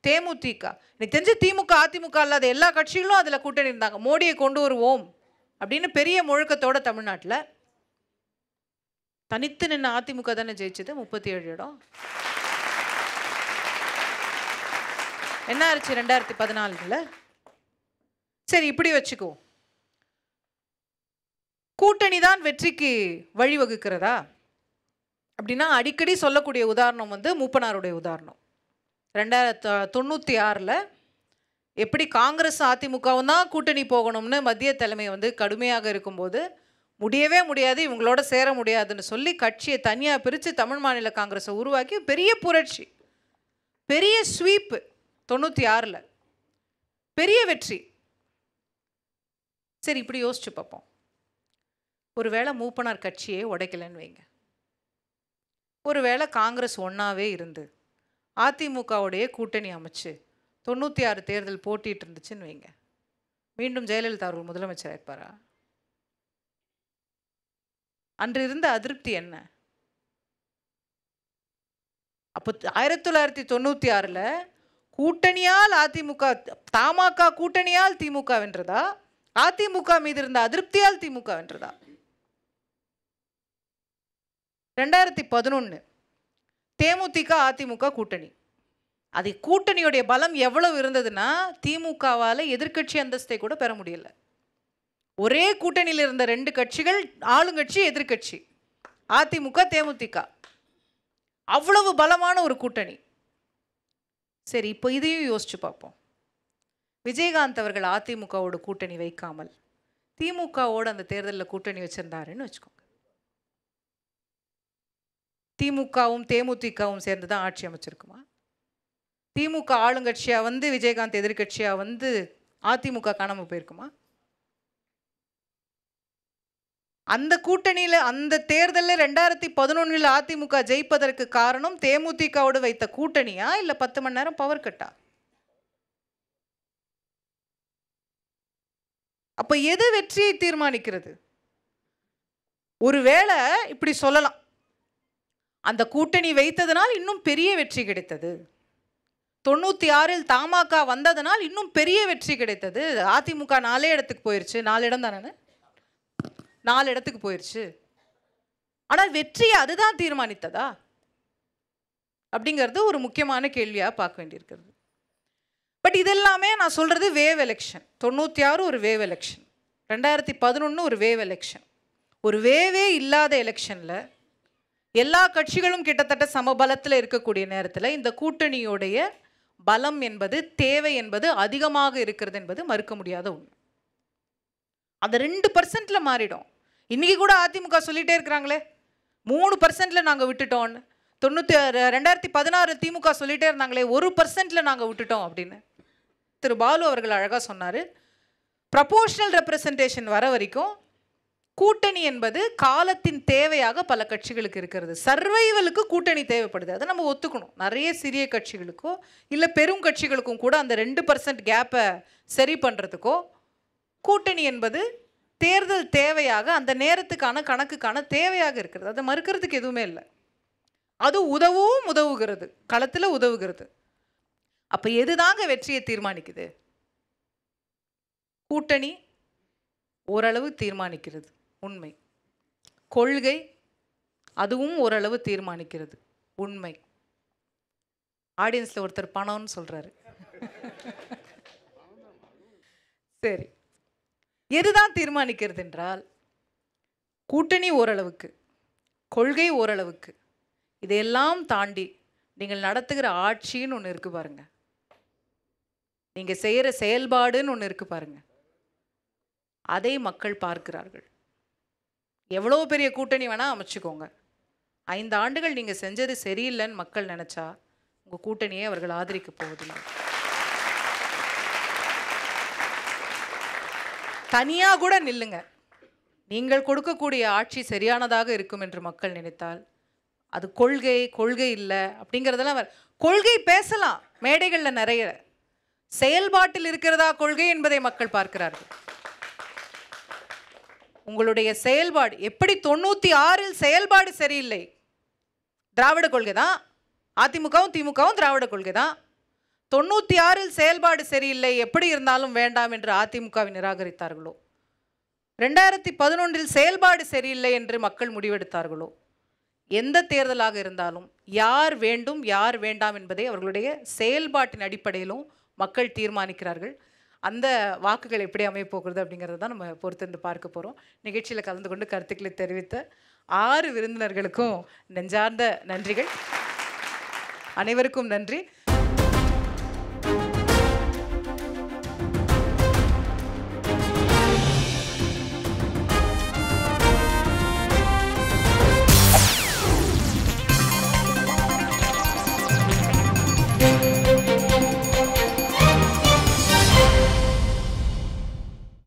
A: தேமுதிக, எனக்கு தெரிஞ்சு திமுக அதிமுக இல்லாத எல்லா கட்சிகளும் அதில் கூட்டணி இருந்தாங்க. மோடியை கொண்டு வருவோம் அப்படின்னு பெரிய முழக்கத்தோட தமிழ்நாட்டில். தனித்து நின்று அதிமுக தானே ஜெயிச்சது 37 இடம். என்ன ஆச்சு 2014? சரி, இப்படி வச்சுக்கோ, கூட்டணி தான் வெற்றிக்கு வழிவகுக்கிறதா அப்படின்னா அடிக்கடி சொல்லக்கூடிய உதாரணம் மூப்பனாருடைய உதாரணம். 1996 எப்படி காங்கிரஸ் அதிமுகவும் தான் கூட்டணி போகணும்னு மத்திய தலைமை கடுமையாக இருக்கும்போது முடியவே முடியாது, இவங்களோட சேர முடியாதுன்னு சொல்லி கட்சியை தனியாக பிரித்து தமிழ் மாநில காங்கிரஸை உருவாக்கி பெரிய புரட்சி, பெரிய ஸ்வீப் 96 பெரிய வெற்றி. சரி, இப்படி யோசிச்சு பார்ப்போம். ஒருவேளை மூப்பனார் கட்சியே உடைக்கலன்னு வைங்க, ஒருவேளை காங்கிரஸ் ஒன்றாவே இருந்து அதிமுகவுடைய கூட்டணி அமைச்சு 96 தேர்தல் போட்டிட்டு இருந்துச்சுன்னு வைங்க, மீண்டும் ஜெயலலிதா அவர்கள் முதலமைச்சராக இருப்பாரா? அன்று இருந்த அதிருப்தி என்ன? அப்போ 1996 கூட்டணியால் அதிமுக, தமாக கூட்டணியால் திமுக வென்றதா, அதிமுக மீது இருந்த அதிருப்தியால் திமுக வென்றதா? 2011 தேமுதிக அதிமுக கூட்டணி. அது கூட்டணியுடைய பலம் எவ்வளவு இருந்ததுன்னா திமுகவால் எதிர்க்கட்சி அந்தஸ்தை கூட பெற முடியல. ஒரே கூட்டணியில் இருந்த 2 கட்சிகள், ஆளுங்கட்சி எதிர்க்கட்சி, அதிமுக தேமுதிக, அவ்வளவு பலமான ஒரு கூட்டணி. சரி, இப்போ இதையும் யோசிச்சு பார்ப்போம். விஜயகாந்த் அவர்கள் அதிமுகவோட கூட்டணி வைக்காமல் திமுகவோடு அந்த தேர்தலில் கூட்டணி வச்சிருந்தாருன்னு வச்சுக்கோங்க. திமுகவும் தேமுதிகவும் சேர்ந்து தான் ஆட்சி அமைச்சிருக்குமா? திமுக ஆளுங்கட்சியாக வந்து விஜயகாந்த் எதிர்கட்சியாக வந்து அதிமுக காணாமல் போயிருக்குமா? அந்த கூட்டணியில் அந்த தேர்தலில் 2011 அதிமுக ஜெயிப்பதற்கு காரணம் தேமுதிகவோடு வைத்த கூட்டணியா இல்லை 10 மணி நேரம் பவர் கட்டா? அப்போ எது வெற்றியை தீர்மானிக்கிறது? ஒருவேளை இப்படி சொல்லலாம், அந்த கூட்டணி வைத்ததனால் இன்னும் பெரிய வெற்றி கிடைத்தது, 96 தமாக வந்ததனால் இன்னும் பெரிய வெற்றி கிடைத்தது, அதிமுக 4 இடத்துக்கு போயிருச்சு, 4 இடம் தானே, 4 இடத்துக்கு போயிருச்சு. ஆனால் வெற்றியை அதுதான் தீர்மானித்ததா அப்படிங்கிறது ஒரு முக்கியமான கேள்வியாக பார்க்க வேண்டியிருக்கிறது. பட் இதெல்லாமே நான் சொல்கிறது வேவ் எலெக்ஷன். 96 ஒரு வேவ் எலெக்ஷன், 2011 ஒரு வேவ் எலெக்ஷன். ஒரு வேவே இல்லாத எலெக்ஷனில் எல்லா கட்சிகளும் கிட்டத்தட்ட சமபலத்தில் இருக்கக்கூடிய நேரத்தில் இந்த கூட்டணியோடைய பலம் என்பது, தேவை என்பது அதிகமாக இருக்கிறது என்பது மறுக்க முடியாத உண்மை. அந்த 2% மாறிடும். இன்றைக்கி கூட அதிமுக சொல்லிகிட்டே இருக்கிறாங்களே 3% நாங்கள் விட்டுட்டோன்னு. 2016 திமுக சொல்லிகிட்டே இருந்தாங்களே 1% நாங்கள் விட்டுட்டோம் அப்படின்னு. திரு பாலு அவர்கள் அழகாக சொன்னார், ப்ரப்போர்ஷனல் ரெப்ரசன்டேஷன் வர வரைக்கும் கூட்டணி என்பது காலத்தின் தேவையாக பல கட்சிகளுக்கு இருக்கிறது. சர்வைவலுக்கு கூட்டணி தேவைப்படுது, அதை நம்ம ஒத்துக்கணும். நிறைய சிறிய கட்சிகளுக்கோ இல்லை பெரும் கட்சிகளுக்கும் கூட அந்த 2% கேப்பை சரி பண்ணுறதுக்கோ கூட்டணி என்பது தேர்தல் தேவையாக, அந்த நேரத்துக்கான கணக்குக்கான தேவையாக இருக்கிறது. அதை மறுக்கிறதுக்கு எதுவுமே இல்லை. அது உதவுகிறது, களத்தில் உதவுகிறது. அப்போ எதுதாங்க வெற்றியை தீர்மானிக்குது? கூட்டணி ஓரளவு தீர்மானிக்கிறது, உண்மை. கொள்கை அதுவும் ஓரளவு தீர்மானிக்கிறது, உண்மை. ஆடியன்ஸில் ஒருத்தர் பணம்னு சொல்கிறாரு. சரி, எதுதான் தீர்மானிக்கிறது என்றால் கூட்டணி ஓரளவுக்கு, கொள்கை ஓரளவுக்கு, இதையெல்லாம் தாண்டி நீங்கள் நடத்துகிற ஆட்சின்னு ஒன்று இருக்குது பாருங்க, நீங்கள் செய்கிற செயல்பாடுன்னு ஒன்று இருக்குது பாருங்க, அதை மக்கள் பார்க்கிறார்கள். எவ்வளோ பெரிய கூட்டணி வேணால் அமைச்சுக்கோங்க, 5 ஆண்டுகள் நீங்கள் செஞ்சது சரியில்லைன்னு மக்கள் நினச்சா உங்கள் கூட்டணியை அவர்கள் ஆதரிக்க போவதில்லை. தனியாக கூட நில்லுங்க, நீங்கள் கொடுக்கக்கூடிய ஆட்சி சரியானதாக இருக்கும் என்று மக்கள் நினைத்தால் அது கொள்கை இல்லை அப்படிங்கிறதெல்லாம் கொள்கை பேசலாம் மேடைகளில் நிறைய, செயல்பாட்டில் இருக்கிறதா கொள்கை என்பதை மக்கள் பார்க்கிறார்கள். உங்களுடைய செயல்பாடு எப்படி 96 செயல்பாடு சரியில்லை, திராவிட கொள்கை தான், அதிமுகவும் திமுகவும் திராவிட கொள்கை தான். 96 செயல்பாடு சரியில்லை, எப்படி இருந்தாலும் வேண்டாம் என்று அதிமுகவை நிராகரித்தார்களோ, 2011 செயல்பாடு சரியில்லை என்று மக்கள் முடிவெடுத்தார்களோ, எந்த தேர்தலாக இருந்தாலும் யார் வேண்டும் யார் வேண்டாம் என்பதை அவர்களுடைய செயல்பாட்டின் அடிப்படையிலும் மக்கள் தீர்மானிக்கிறார்கள். அந்த வாக்குகள் எப்படி அமையப்போகிறது அப்படிங்கிறத தான் நம்ம பொறுத்திருந்து பார்க்க போகிறோம். நிகழ்ச்சியில் கலந்து கொண்டு கருத்துக்களை தெரிவித்த 6 விருந்தினர்களுக்கும் நெஞ்சார்ந்த நன்றிகள். அனைவருக்கும் நன்றி.